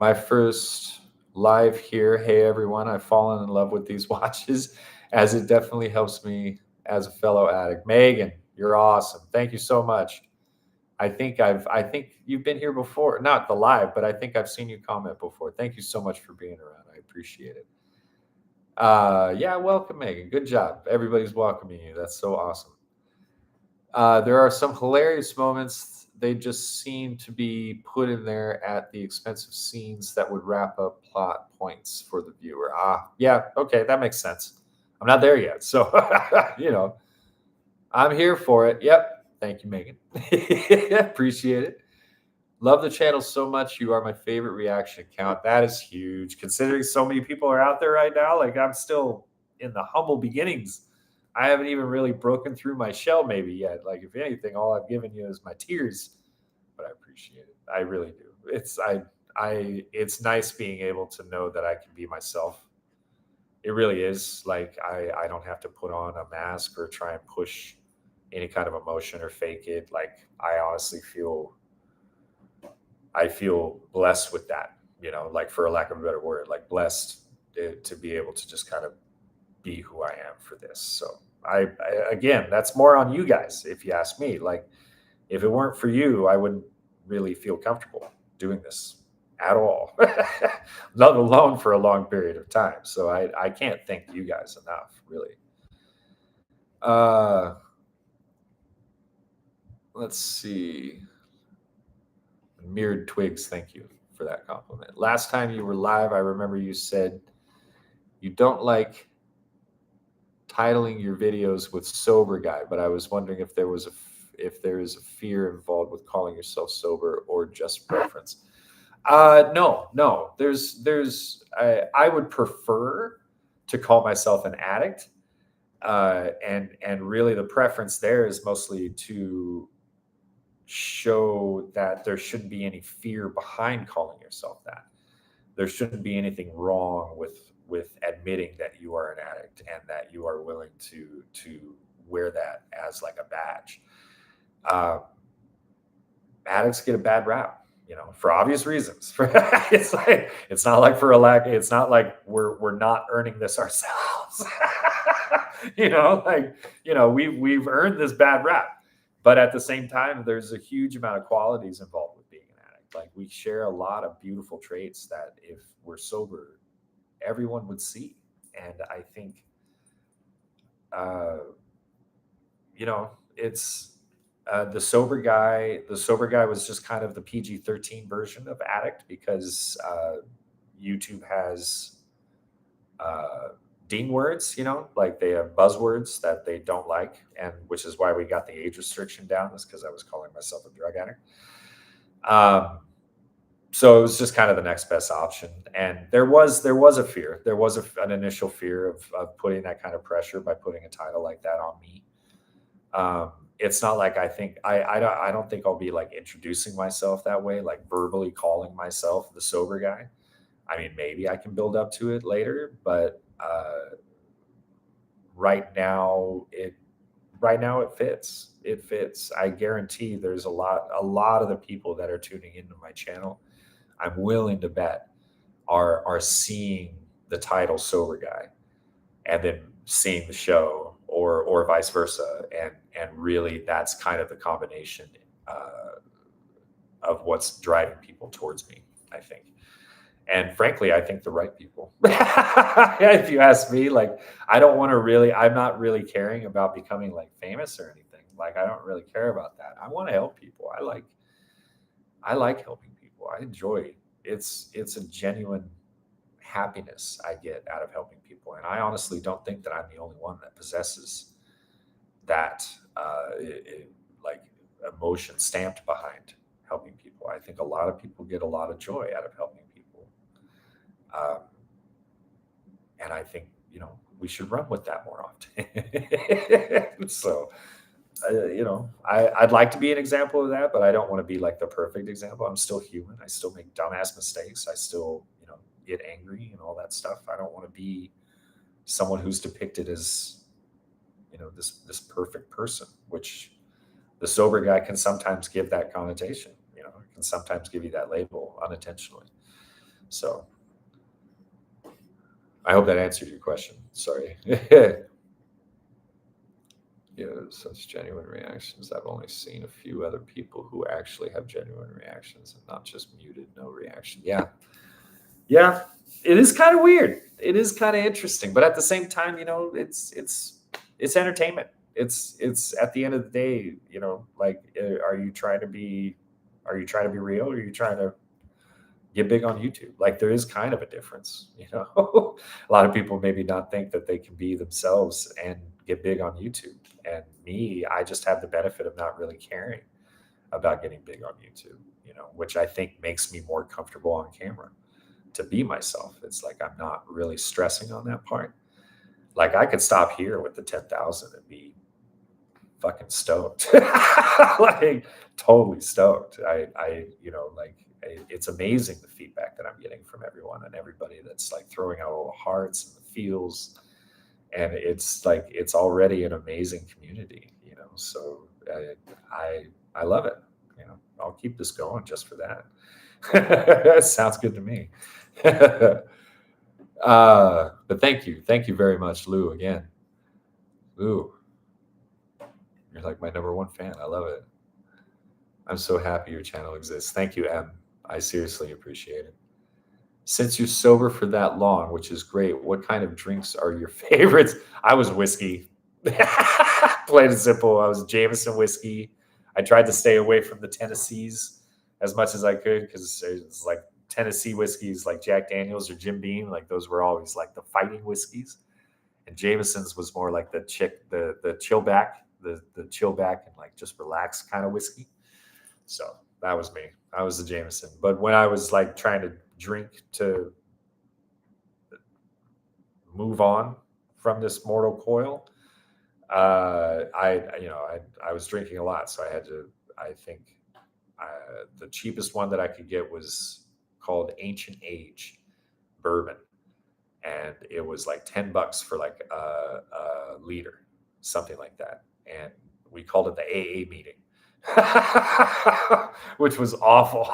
My first live here. Hey, everyone. I've fallen in love with these watches as it definitely helps me as a fellow addict. Megan, you're awesome. Thank you so much. I think you've been here before, not the live, but I think I've seen you comment before. Thank you so much for being around. I appreciate it. Yeah, welcome, Megan. Good job. Everybody's welcoming you. That's so awesome. There are some hilarious moments. They just seem to be put in there at the expense of scenes that would wrap up plot points for the viewer. Yeah, okay, that makes sense. I'm not there yet, so I'm here for it. Yep. Thank you, Megan. Appreciate it. Love the channel so much. You are my favorite reaction account. That is huge, considering so many people are out there right now. Like I'm still in the humble beginnings. I haven't even really broken through my shell maybe yet. Like if anything, all I've given you is my tears, but I appreciate it. I really do. It's nice being able to know that I can be myself. It really is. Like I don't have to put on a mask or try and push any kind of emotion or fake it. Like I honestly feel blessed with that, you know, like for a lack of a better word, like blessed to be able to just kind of be who I am for this. So I again, that's more on you guys. If you ask me, like if it weren't for you, I wouldn't really feel comfortable doing this at all, let alone for a long period of time. So I can't thank you guys enough, really. Let's see. Mirrored Twigs, thank you for that compliment. Last time you were live, I remember you said you don't like titling your videos with sober guy, but I was wondering if there is a fear involved with calling yourself sober or just preference. No. I would prefer to call myself an addict, and really the preference there is mostly to show that there shouldn't be any fear behind calling yourself that. There shouldn't be anything wrong with admitting that you are an addict and that you are willing to wear that as like a badge. Addicts get a bad rap, you know, for obvious reasons. It's not like for a lack. It's not like we're not earning this ourselves. You know, like, you know, we've earned this bad rap. But at the same time, there's a huge amount of qualities involved with being an addict. Like we share a lot of beautiful traits that if we're sober, everyone would see. And I think, you know, it's the sober guy. The sober guy was just kind of the PG-13 version of addict because YouTube has ding words, you know, like they have buzzwords that they don't like, and which is why we got the age restriction down, is because I was calling myself a drug addict. So it was just kind of the next best option, and there was a fear. There was an initial fear of putting that kind of pressure by putting a title like that on me. It's not like I don't think I'll be like introducing myself that way, like verbally calling myself the sober guy. I mean, maybe I can build up to it later, but right now it fits. It fits. I guarantee there's a lot of the people that are tuning into my channel, I'm willing to bet are seeing the title sober guy and then seeing the show or vice versa. And really that's kind of the combination of what's driving people towards me, I think. And frankly, I think the right people. If you ask me, like, I'm not really caring about becoming like famous or anything. Like, I don't really care about that. I want to help people. I like helping people. I enjoy it's a genuine happiness I get out of helping people. And I honestly don't think that I'm the only one that possesses that like emotion stamped behind helping people. I think a lot of people get a lot of joy out of helping people. And I think, you know, we should run with that more often. So, you know, I'd like to be an example of that, but I don't want to be like the perfect example. I'm still human. I still make dumbass mistakes. I still, you know, get angry and all that stuff. I don't want to be someone who's depicted as, you know, this perfect person, which the sober guy can sometimes give that connotation, you know, can sometimes give you that label unintentionally. So I hope that answered your question. Sorry. Yeah, such genuine reactions. I've only seen a few other people who actually have genuine reactions and not just muted, no reaction. Yeah. It is kind of weird. It is kind of interesting, but at the same time, you know, it's entertainment. It's at the end of the day, you know, like, are you trying to be real, or are you trying to get big on YouTube? Like, there is kind of a difference, you know. A lot of people maybe not think that they can be themselves and get big on YouTube. And me, I just have the benefit of not really caring about getting big on YouTube, you know, which I think makes me more comfortable on camera to be myself. It's like I'm not really stressing on that part. Like, I could stop here with the 10,000 and be fucking stoked. Like, totally stoked. I you know, like, it's amazing the feedback that I'm getting from everyone and everybody that's like throwing out all the hearts and the feels. And it's like, it's already an amazing community, you know? So I love it. You know, I'll keep this going just for that. Sounds good to me. But thank you very much, Lou. Again, Lou, you're like my number one fan. I love it. I'm so happy your channel exists. Thank you, M. I seriously appreciate it. Since you're sober for that long, which is great, what kind of drinks are your favorites? I was whiskey. Plain and simple. I was Jameson whiskey. I tried to stay away from the Tennessees as much as I could because it's like Tennessee whiskeys like Jack Daniels or Jim Beam. Like those were always like the fighting whiskeys. And Jameson's was more like the chill back, the chill back and like just relax kind of whiskey. So that was me. I was the Jameson. But when I was like trying to drink to move on from this mortal coil, I was drinking a lot, so I had to. I think the cheapest one that I could get was called Ancient Age bourbon, and it was like $10 for like a liter, something like that. And we called it the AA meeting. Which was awful.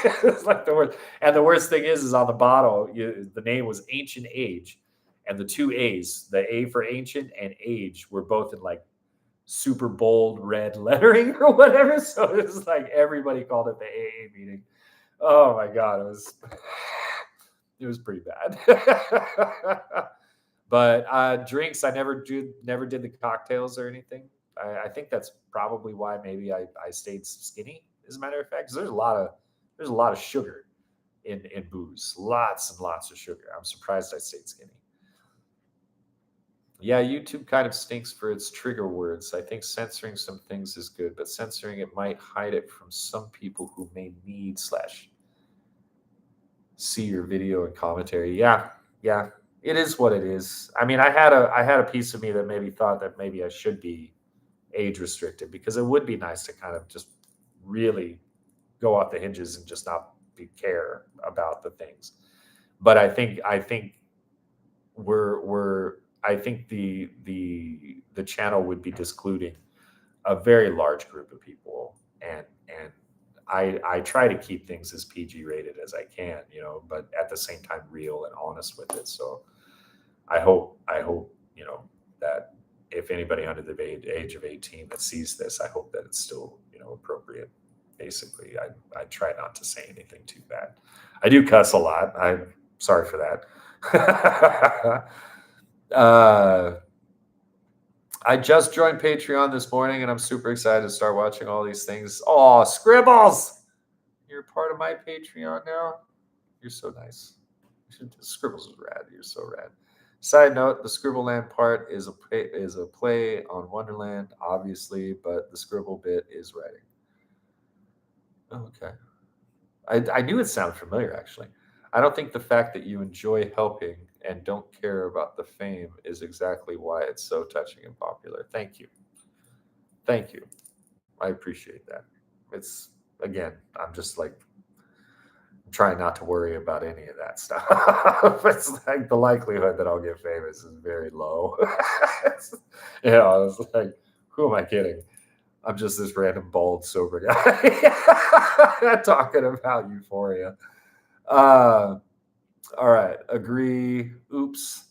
It was like the worst. And the worst thing is on the bottle, the name was Ancient Age, and the two A's, the A for ancient and age, were both in like super bold red lettering or whatever. So it was like everybody called it the AA meeting. Oh my god, it was pretty bad. But drinks, I never did the cocktails or anything. I think that's probably why maybe I stayed skinny, as a matter of fact, because there's a lot of sugar in booze, lots and lots of sugar. I'm surprised I stayed skinny. Yeah, YouTube kind of stinks for its trigger words. I think censoring some things is good, but censoring it might hide it from some people who may need / see your video and commentary. Yeah, it is what it is. I mean, I had a piece of me that maybe thought that maybe I should be age restricted, because it would be nice to kind of just really go off the hinges and just not care about the things. But I think I think the channel would be discluding a very large group of people, and I try to keep things as PG rated as I can, but at the same time real and honest with it. So I hope that if anybody under the age of 18 that sees this, I hope that it's still appropriate. Basically, I try not to say anything too bad. I do cuss a lot. I'm sorry for that. I just joined Patreon this morning, and I'm super excited to start watching all these things. Oh, Scribbles! You're part of my Patreon now? You're so nice. Scribbles is rad. You're so rad. Side note, the Scribbleland part is a play on Wonderland, obviously, but the Scribble bit is writing. Oh, okay. I knew it sounded familiar, actually. I don't think the fact that you enjoy helping and don't care about the fame is exactly why it's so touching and popular. Thank you. Thank you. I appreciate that. It's, again, I'm just like trying not to worry about any of that stuff. It's like the likelihood that I'll get famous is very low. It's like, who am I kidding? I'm just this random bald sober guy talking about Euphoria. All right. Agree. Oops.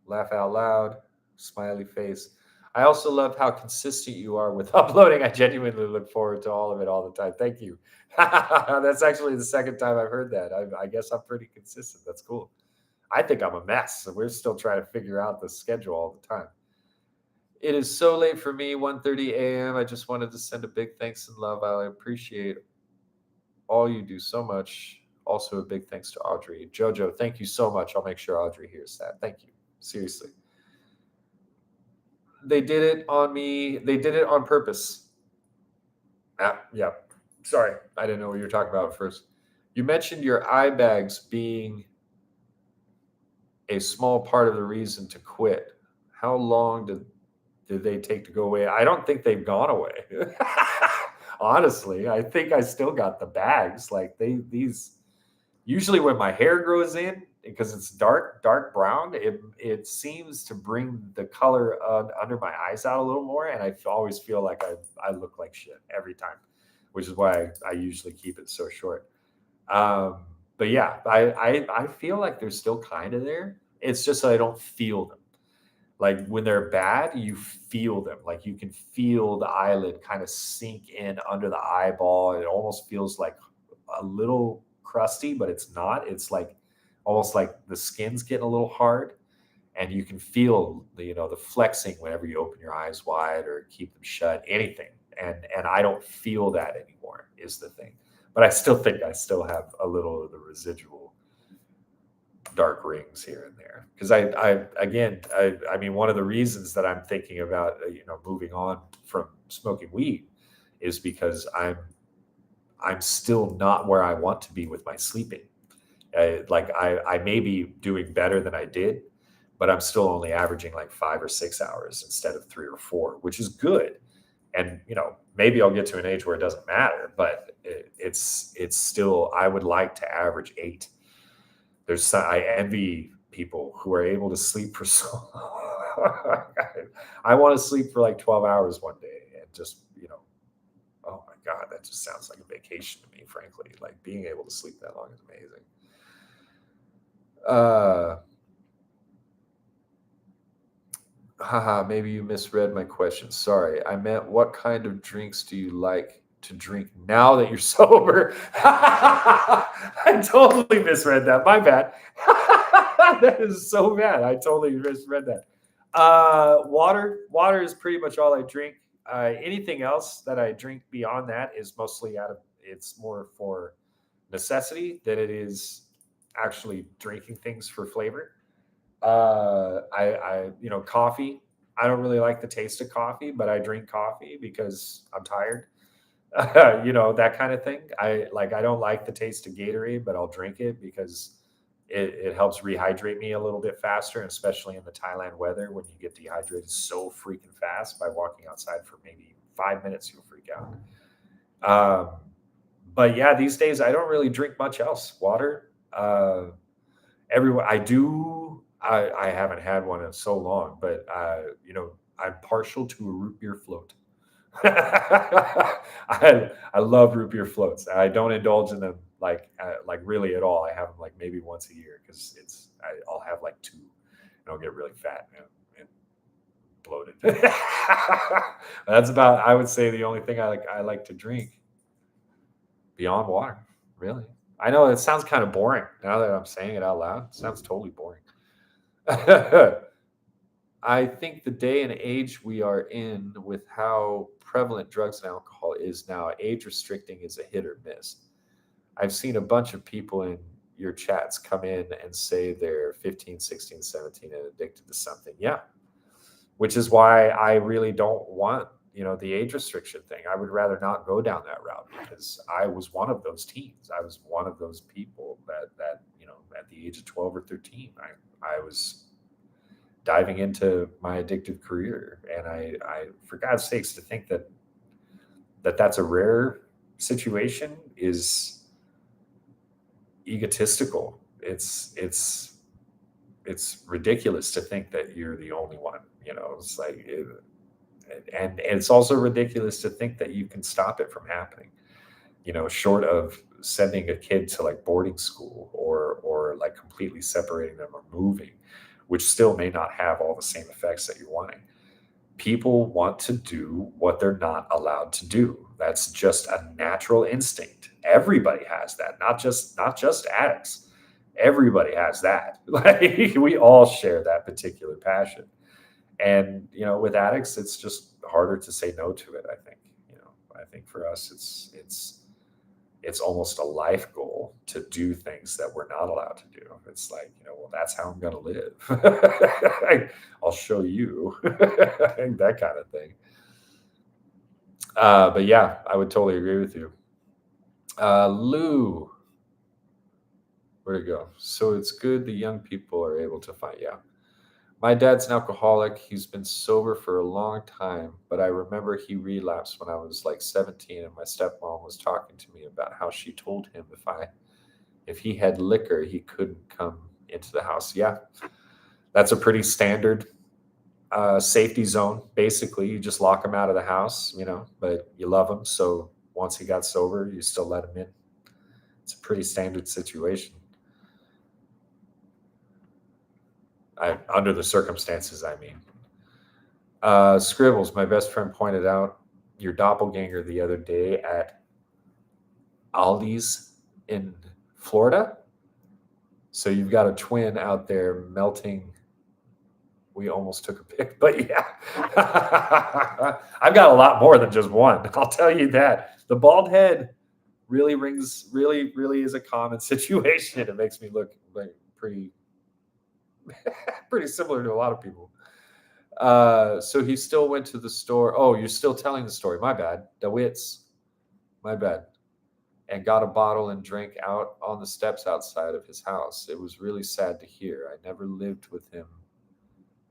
Laugh out loud. Smiley face. I also love how consistent you are with uploading. I genuinely look forward to all of it all the time. Thank you. That's actually the second time I've heard that. I guess I'm pretty consistent. That's cool. I think I'm a mess. We're still trying to figure out the schedule all the time. It is so late for me, 1:30 a.m. I just wanted to send a big thanks and love. I appreciate all you do so much. Also, a big thanks to Audrey. Jojo, thank you so much. I'll make sure Audrey hears that. Thank you. Seriously. They did it on me. They did it on purpose. Yeah. Sorry. I didn't know what you were talking about at first. You mentioned your eye bags being a small part of the reason to quit. How long did they take to go away? I don't think they've gone away. Honestly, I think I still got the bags. Like these usually when my hair grows in, because it's dark brown, it seems to bring the color under my eyes out a little more, and I always feel like I look like shit every time. which is why I usually keep it so short. But yeah, I feel like they're still kind of there. It's just I don't feel them. Like when they're bad, you feel them. Like you can feel the eyelid kind of sink in under the eyeball. It almost feels like a little crusty, but it's not. It's like almost like the skin's getting a little hard, and you can feel the flexing whenever you open your eyes wide or keep them shut. Anything, and I don't feel that anymore. Is the thing, but I still think I still have a little of the residual dark rings here and there because I mean one of the reasons that I'm thinking about moving on from smoking weed is because I'm still not where I want to be with my sleeping. I may be doing better than I did, but I'm still only averaging like 5 or 6 hours instead of 3 or 4, which is good. And maybe I'll get to an age where it doesn't matter, but it's still, I would like to average 8. I envy people who are able to sleep for so long. I want to sleep for like 12 hours one day and just, oh my God, that just sounds like a vacation to me, frankly. Like being able to sleep that long is amazing. Maybe you misread my question. Sorry. I meant what kind of drinks do you like to drink now that you're sober? I totally misread that. My bad. That is so bad. I totally misread that. Water is pretty much all I drink. Anything else that I drink beyond that is mostly it's more for necessity than it is actually drinking things for flavor. Coffee. I don't really like the taste of coffee, but I drink coffee because I'm tired. That kind of thing. I don't like the taste of Gatorade, but I'll drink it because it helps rehydrate me a little bit faster, and especially in the Thailand weather when you get dehydrated so freaking fast by walking outside for maybe 5 minutes, you'll freak out. But yeah, these days I don't really drink much else. Water. Everyone, I haven't had one in so long, but I'm partial to a root beer float. I love root beer floats. I don't indulge in them like really at all. I have them like maybe once a year because I'll have like 2 and I'll get really fat and bloated. That's about, I would say, the only thing I like to drink beyond water. Really, I know it sounds kind of boring now that I'm saying it out loud. It sounds totally boring. I think the day and age we are in with how prevalent drugs and alcohol is now, age restricting is a hit or miss. I've seen a bunch of people in your chats come in and say they're 15, 16, 17 and addicted to something. Yeah. Which is why I really don't want, the age restriction thing. I would rather not go down that route because I was one of those teens. I was one of those people that at the age of 12 or 13, I was diving into my addictive career. And I for God's sakes, to think that's a rare situation is egotistical. It's ridiculous to think that you're the only one. It's like, and it's also ridiculous to think that you can stop it from happening. Short of sending a kid to like boarding school or like completely separating them or moving, which still may not have all the same effects that you're wanting. People want to do what they're not allowed to do. That's just a natural instinct. Everybody has that, not just addicts. Everybody has that. Like we all share that particular passion. And with addicts, it's just harder to say no to it. I think. I think for us, it's almost a life goal to do things that we're not allowed to do. It's like, well, that's how I'm going to live. I'll show you that kind of thing. But yeah, I would totally agree with you. Lou, where'd it go? So it's good the young people are able to find. Yeah. My dad's an alcoholic. He's been sober for a long time, but I remember he relapsed when I was like 17, and my stepmom was talking to me about how she told him if he had liquor, he couldn't come into the house. Yeah, that's a pretty standard safety zone. Basically, you just lock him out of the house, but you love him, so once he got sober, you still let him in. It's a pretty standard situation. Under the circumstances, I mean. Scribbles, my best friend pointed out your doppelganger the other day at Aldi's in Florida. So you've got a twin out there melting. We almost took a pic, but yeah. I've got a lot more than just one. I'll tell you that. The bald head really is a common situation. It makes me look like pretty similar to a lot of people. So he still went to the store. Oh, you're still telling the story. My bad. DeWitt's. My bad. And got a bottle and drank out on the steps outside of his house. It was really sad to hear. I never lived with him.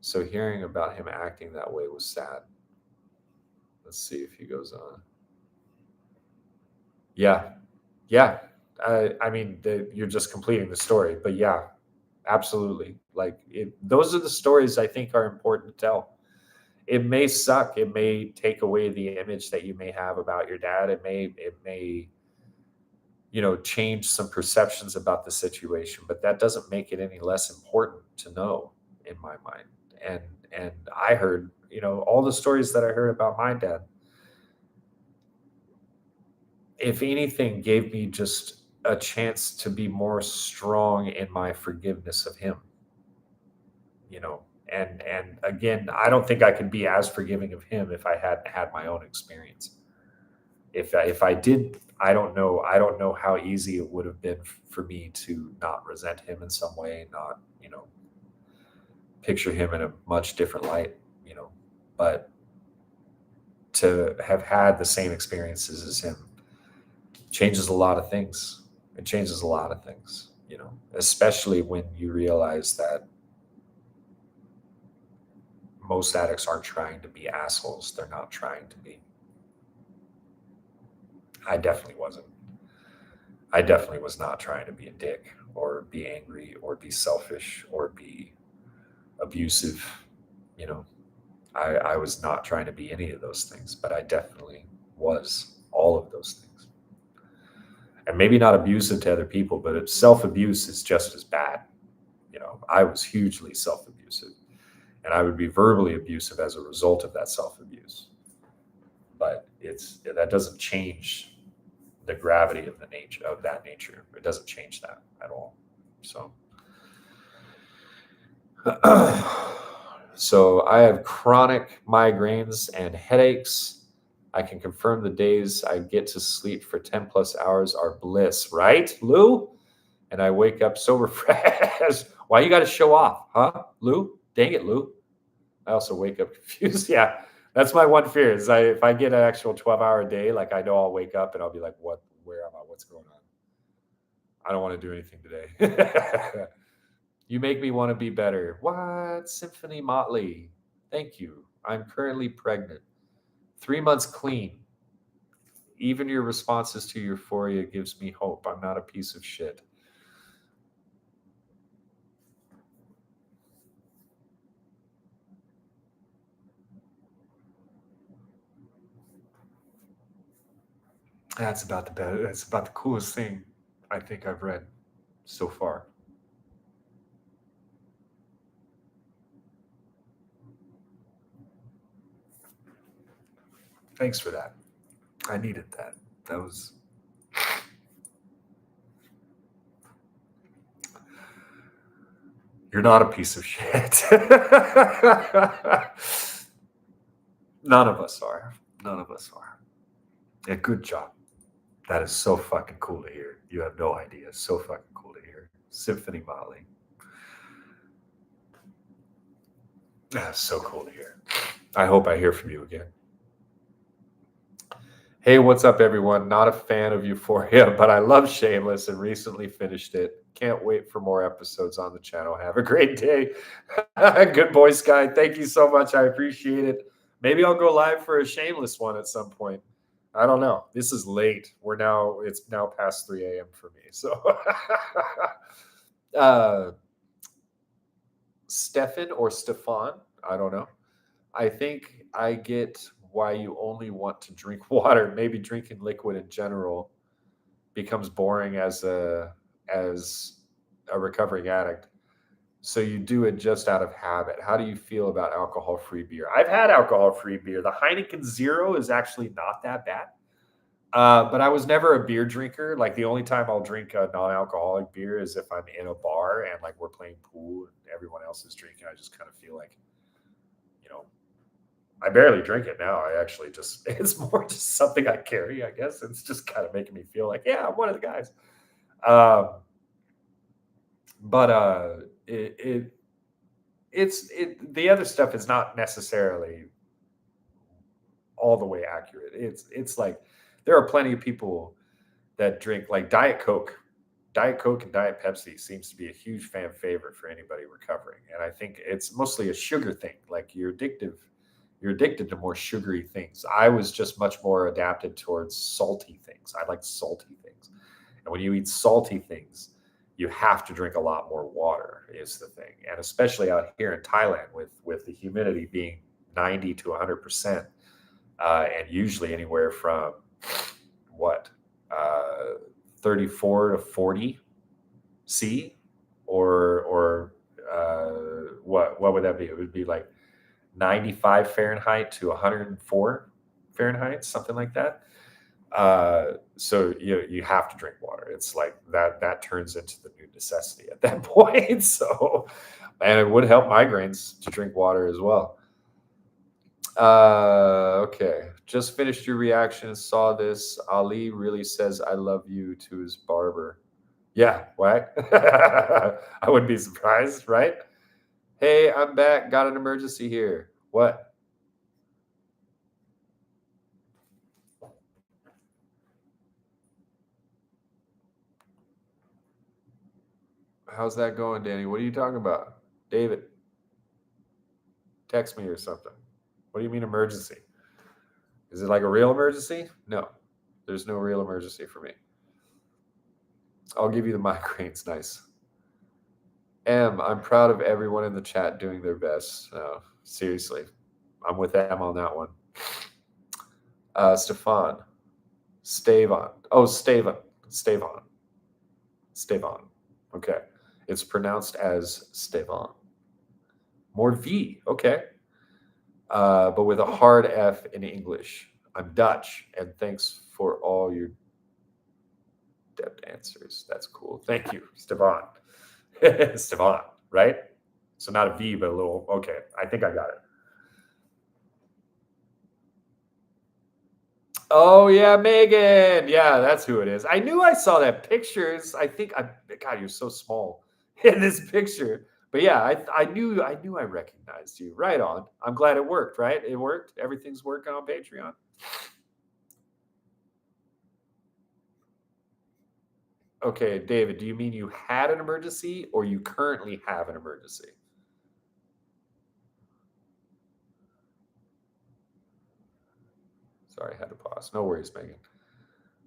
So hearing about him acting that way was sad. Let's see if he goes on. Yeah. I mean, you're just completing the story, but yeah, absolutely. Like those are the stories I think are important to tell. It may suck. It may take away the image that you may have about your dad. It may, change some perceptions about the situation, but that doesn't make it any less important to know in my mind. And I heard, all the stories that I heard about my dad, if anything, gave me just a chance to be more strong in my forgiveness of him. And again, I don't think I could be as forgiving of him if I hadn't had my own experience. If I did, I don't know how easy it would have been for me to not resent him in some way, not, picture him in a much different light, but to have had the same experiences as him changes a lot of things. It changes a lot of things, especially when you realize that most addicts aren't trying to be assholes. They're not trying to be. I definitely wasn't. I definitely was not trying to be a dick or be angry or be selfish or be abusive. I was not trying to be any of those things, but I definitely was all of those things. And maybe not abusive to other people, but self-abuse is just as bad. I was hugely self-abusive, and I would be verbally abusive as a result of that self-abuse. But that doesn't change the gravity of that nature. It doesn't change that at all. So I have chronic migraines and headaches. I can confirm the days I get to sleep for 10 plus hours are bliss, right, Lou? And I wake up sober fresh. Why you got to show off, huh, Lou? Dang it, Lou. I also wake up confused. Yeah, that's my one fear is if I get an actual 12-hour day, like I know I'll wake up and I'll be like, where am I? What's going on? I don't want to do anything today. You make me want to be better. What? Symphony Motley. Thank you. I'm currently pregnant. 3 months clean. Even your responses to Euphoria gives me hope. I'm not a piece of shit. That's about the coolest thing I think I've read so far. Thanks for that. I needed that. That was... You're not a piece of shit. None of us are. None of us are. Yeah, good job. That is so fucking cool to hear. You have no idea. So fucking cool to hear. Symphony Motley. That's so cool to hear. I hope I hear from you again. Hey, what's up, everyone? Not a fan of Euphoria, but I love Shameless and recently finished it. Can't wait for more episodes on the channel. Have a great day. Good boy, Sky. Thank you so much. I appreciate it. Maybe I'll go live for a Shameless one at some point. I don't know. This is late. It's now past 3 a.m. for me. So Stefan or Stefan, I don't know. I think I get why you only want to drink water. Maybe drinking liquid in general becomes boring as a recovering addict. So you do it just out of habit. How do you feel about alcohol-free beer? I've had alcohol-free beer. The Heineken Zero is actually not that bad. But I was never a beer drinker. Like the only time I'll drink a non-alcoholic beer is if I'm in a bar and like we're playing pool and everyone else is drinking. I just kind of feel like, you know, I barely drink it now. I actually just, it's more just something I carry, I guess. It's just kind of making me feel like, yeah, I'm one of the guys. But the other stuff is not necessarily all the way accurate. It's like there are plenty of people that drink like Diet Coke. Diet Coke and Diet Pepsi seems to be a huge fan favorite for anybody recovering. And I think it's mostly a sugar thing. Like you're addicted to more sugary things. I was just much more adapted towards salty things. I like salty things. And when you eat salty things, you have to drink a lot more water is the thing. And especially out here in Thailand with the humidity being 90 to 100%, and usually anywhere from 34 to 40 C, or what would that be? It would be like 95 Fahrenheit to 104 Fahrenheit, something like that. So you have to drink water. It's like that turns into the new necessity at that point. So, and it would help migraines to drink water as well. Okay. Just finished your reaction and saw this. Ali really says, I love you to his barber. Yeah, what? I wouldn't be surprised, right? Hey, I'm back. Got an emergency here. What? How's that going, Danny? What are you talking about? David, text me or something. What do you mean emergency? Is it like a real emergency? No, there's no real emergency for me. I'll give you the migraines. Nice. I'm proud of everyone in the chat doing their best. Seriously, I'm with M on that one. Stefan. Stavon. Oh, Stavon. Okay. It's pronounced as Stavon. More V. Okay. But with a hard F in English. I'm Dutch, and thanks for all your depth answers. That's cool. Thank you, Stefan. Stefan, right? So not a V, but a little. Okay, I think I got it. Oh yeah, Megan. Yeah, that's who it is. I knew I saw that pictures. God, you're so small in this picture. But yeah, I knew I recognized you. Right on. I'm glad it worked, right? It worked. Everything's working on Patreon. Okay, David, do you mean you had an emergency or you currently have an emergency? Sorry, I had to pause. No worries, Megan.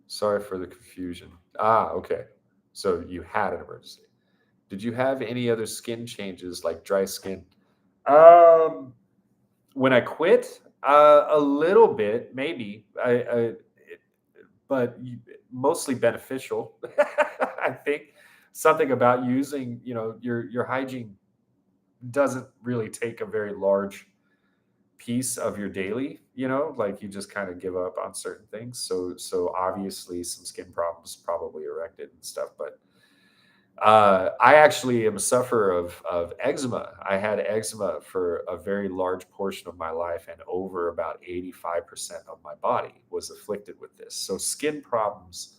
Sorry for the confusion. Okay. So you had an emergency. Did you have any other skin changes like dry skin? When I quit, a little bit, maybe. But mostly beneficial. I think something about using, your hygiene doesn't really take a very large piece of your daily, like you just kind of give up on certain things. So obviously some skin problems probably erected and stuff, but I actually am a sufferer of eczema. I had eczema for a very large portion of my life, and over about 85% of my body was afflicted with this. So skin problems,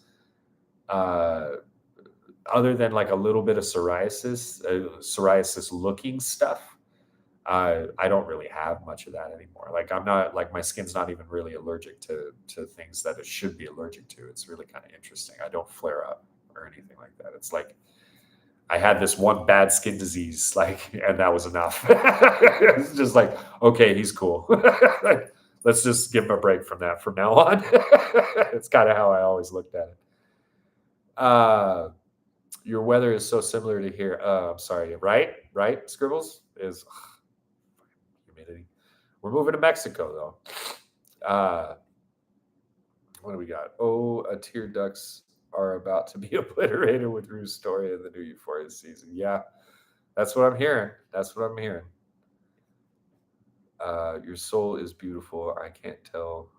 other than like a little bit of psoriasis looking stuff, I don't really have much of that anymore. Like I'm not, like my skin's not even really allergic to things that it should be allergic to. It's really kind of interesting. I don't flare up or anything like that. It's like I had this one bad skin disease, and that was enough. It's just like, okay, he's cool. Let's just give him a break from that from now on. It's kind of how I always looked at it. Your weather is so similar to here. I'm sorry, right? Scribbles is humidity. We're moving to Mexico What do we got? Oh, a tear ducts are about to be obliterated with Rue's story in the new Euphoria season. Yeah, that's what I'm hearing. That's what I'm hearing. Your soul is beautiful. I can't tell.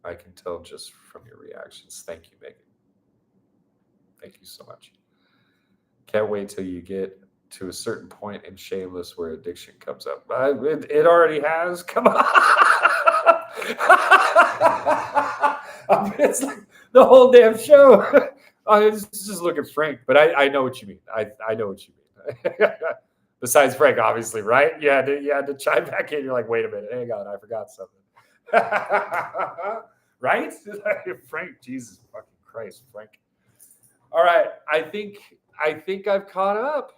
I can tell just from your reactions. Thank you, Megan. Thank you so much. Can't wait till you get to a certain point in Shameless where addiction comes up. It already has. Come on. It's like the whole damn show. I just look at Frank, but I know what you mean. I know what you mean. Besides Frank, obviously, right? You had to chime back in. You're like, wait a minute, hang on, I forgot something. Right? Frank, Jesus fucking Christ, Frank. All right, I think I've caught up,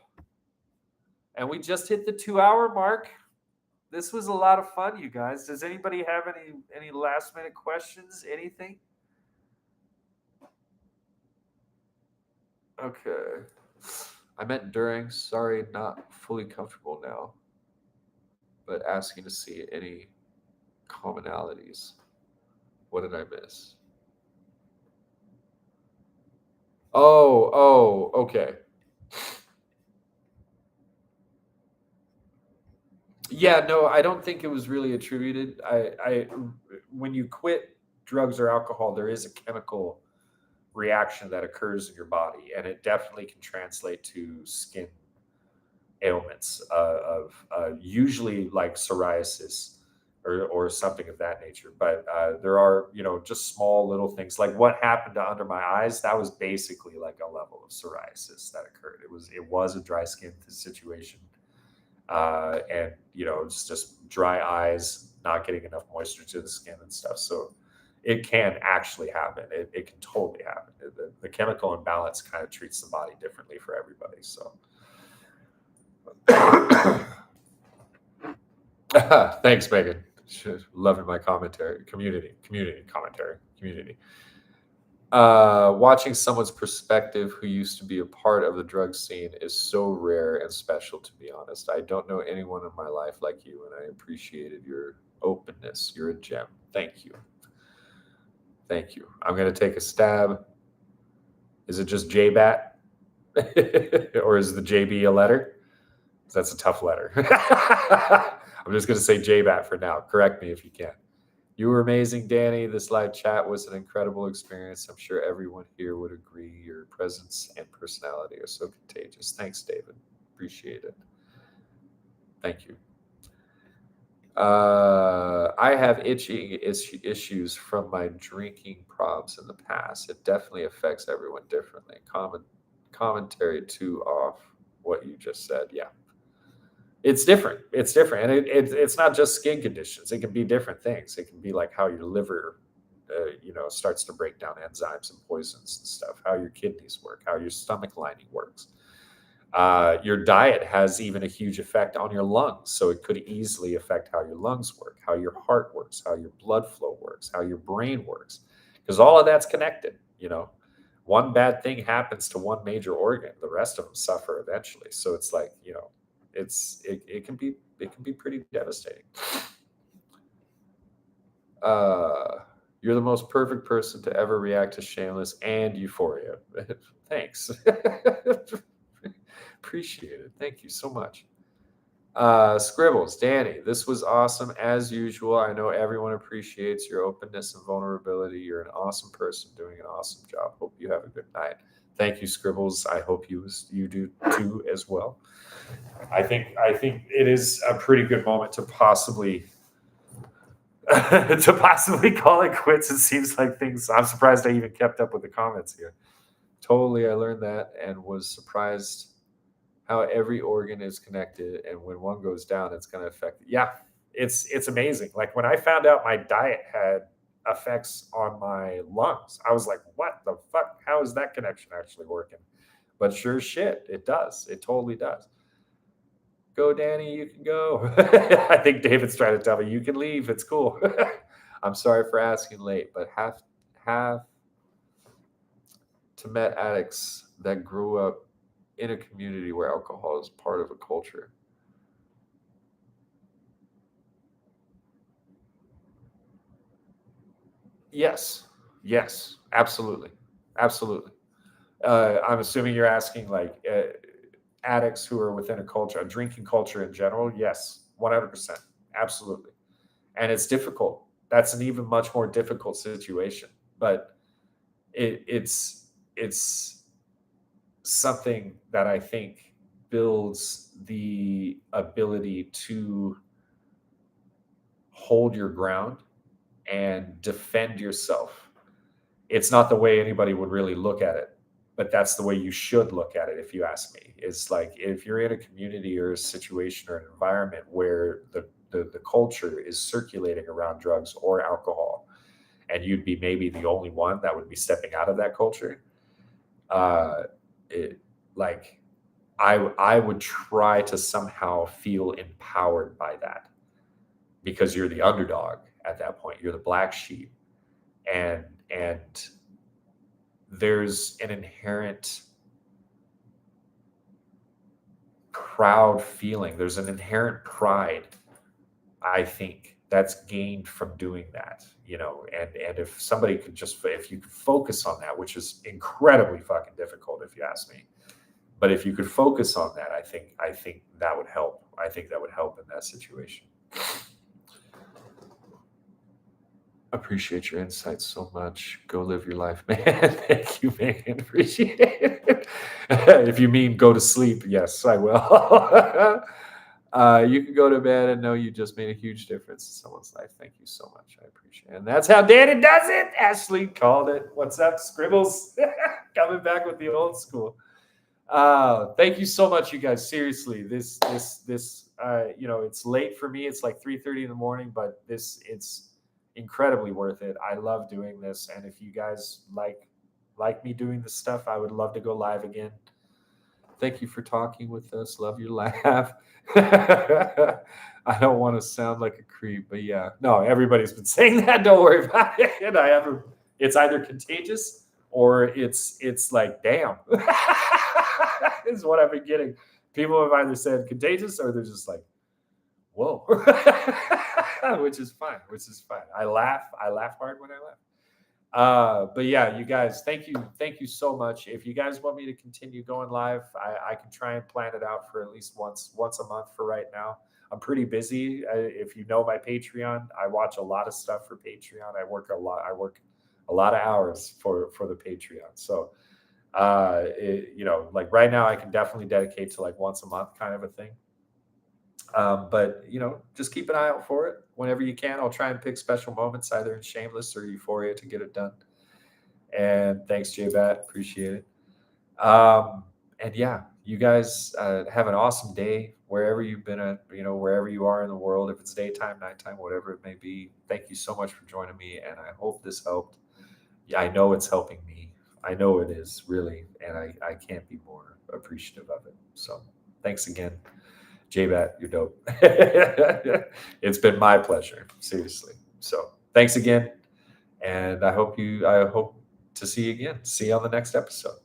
and we just hit the 2-hour mark. This was a lot of fun, you guys. Does anybody have any last minute questions? Anything? Okay. I meant during. Sorry, not fully comfortable now, but asking to see any commonalities. What did I miss? Oh, okay. Yeah, no, I don't think it was really attributed. When you quit drugs or alcohol, there is a chemical reaction that occurs in your body, and it definitely can translate to skin ailments of usually like psoriasis or something of that nature. But there are, just small little things like what happened to under my eyes. That was basically like a level of psoriasis that occurred. It was a dry skin situation. And it's just dry eyes, not getting enough moisture to the skin and stuff. So it can actually happen. It can totally happen. The chemical imbalance kind of treats the body differently for everybody. So thanks, Megan. Loving my commentary. Community commentary. Watching someone's perspective who used to be a part of the drug scene is so rare and special, to be honest. I don't know anyone in my life like you, and I appreciated your openness. You're a gem. Thank you. Thank you. I'm going to take a stab. Is it just JBAT? Or is the JB a letter? That's a tough letter. I'm just going to say JBAT for now. Correct me if you can. You were amazing, Danny. This live chat was an incredible experience. I'm sure everyone here would agree. Your presence and personality are so contagious. Thanks, David. Appreciate it. Thank you. I have itching issues from my drinking problems in the past. It definitely affects everyone differently. Commentary too off what you just said. Yeah. It's different. And it's not just skin conditions. It can be different things. It can be like how your liver, starts to break down enzymes and poisons and stuff, how your kidneys work, how your stomach lining works. Your diet has even a huge effect on your lungs. So it could easily affect how your lungs work, how your heart works, how your blood flow works, how your brain works, because all of that's connected. One bad thing happens to one major organ, the rest of them suffer eventually. So it's like, it can be pretty devastating. You're the most perfect person to ever react to Shameless and Euphoria. Thanks. Appreciate it. Thank you so much. Scribbles, Danny, this was awesome as usual. I know everyone appreciates your openness and vulnerability. You're an awesome person doing an awesome job. Hope you have a good night. Thank you, Scribbles. I hope you do too as well. I think it is a pretty good moment to possibly call it quits. It seems like things. I'm surprised I even kept up with the comments here. Totally, I learned that and was surprised how every organ is connected, and when one goes down, it's going to affect it. Yeah, it's amazing. Like when I found out my diet had effects on my lungs, I was like, what the fuck? How is that connection actually working? But sure shit, it does. It totally does. Go, Danny, you can go. I think David's trying to tell me you can leave. It's cool. I'm sorry for asking late, but have to met addicts that grew up in a community where alcohol is part of a culture. Yes, yes, absolutely, absolutely. I'm assuming you're asking like addicts who are within a culture, a drinking culture in general. Yes, 100%, absolutely. And it's difficult. That's an even much more difficult situation. But it's something that I think builds the ability to hold your ground and defend yourself. It's not the way anybody would really look at it, but that's the way you should look at it, if you ask me. It's like if you're in a community or a situation or an environment where the culture is circulating around drugs or alcohol, and you'd be maybe the only one that would be stepping out of that culture, uh, it, like I would try to somehow feel empowered by that, because you're the underdog at that point. You're the black sheep, and there's an inherent proud feeling. There's an inherent pride, I think, that's gained from doing that, and if somebody could if you could focus on that, which is incredibly fucking difficult if you ask me, but if you could focus on that, I think that would help. I think that would help in that situation. Appreciate your insights so much. Go live your life, man. Thank you, man. Appreciate it. If you mean go to sleep, yes, I will. You can go to bed and know you just made a huge difference in someone's life. Thank you so much. I appreciate it. And that's how Danny does it. Ashley called it. What's up, Scribbles? Coming back with the old school. Thank you so much, you guys. Seriously, this it's late for me. It's like 3:30 in the morning, but it's incredibly worth it. I love doing this, and if you guys like me doing this stuff, I would love to go live again. Thank you for talking with us. Love your laugh. I don't want to sound like a creep, but yeah, no, everybody's been saying that. Don't worry about it. It's either contagious or it's like, damn, is what I've been getting. People have either said contagious or they're just like, whoa, which is fine. I laugh hard when I laugh. But yeah, you guys, thank you so much. If you guys want me to continue going live, I can try and plan it out for at least once a month. For right now, I'm pretty busy. If you know my Patreon, I watch a lot of stuff for Patreon. I work a lot of hours for the Patreon. So like right now, I can definitely dedicate to like once a month kind of a thing. But just keep an eye out for it whenever you can. I'll try and pick special moments either in Shameless or Euphoria to get it done. And thanks, J-Bat. Appreciate it. And yeah, you guys have an awesome day wherever you've been at, wherever you are in the world, if it's daytime, nighttime, whatever it may be. Thank you so much for joining me. And I hope this helped. Yeah, I know it's helping me. I know it is, really. And I can't be more appreciative of it. So thanks again. J-Bat, you're dope. It's been my pleasure, seriously. So thanks again. And I hope to see you again. See you on the next episode.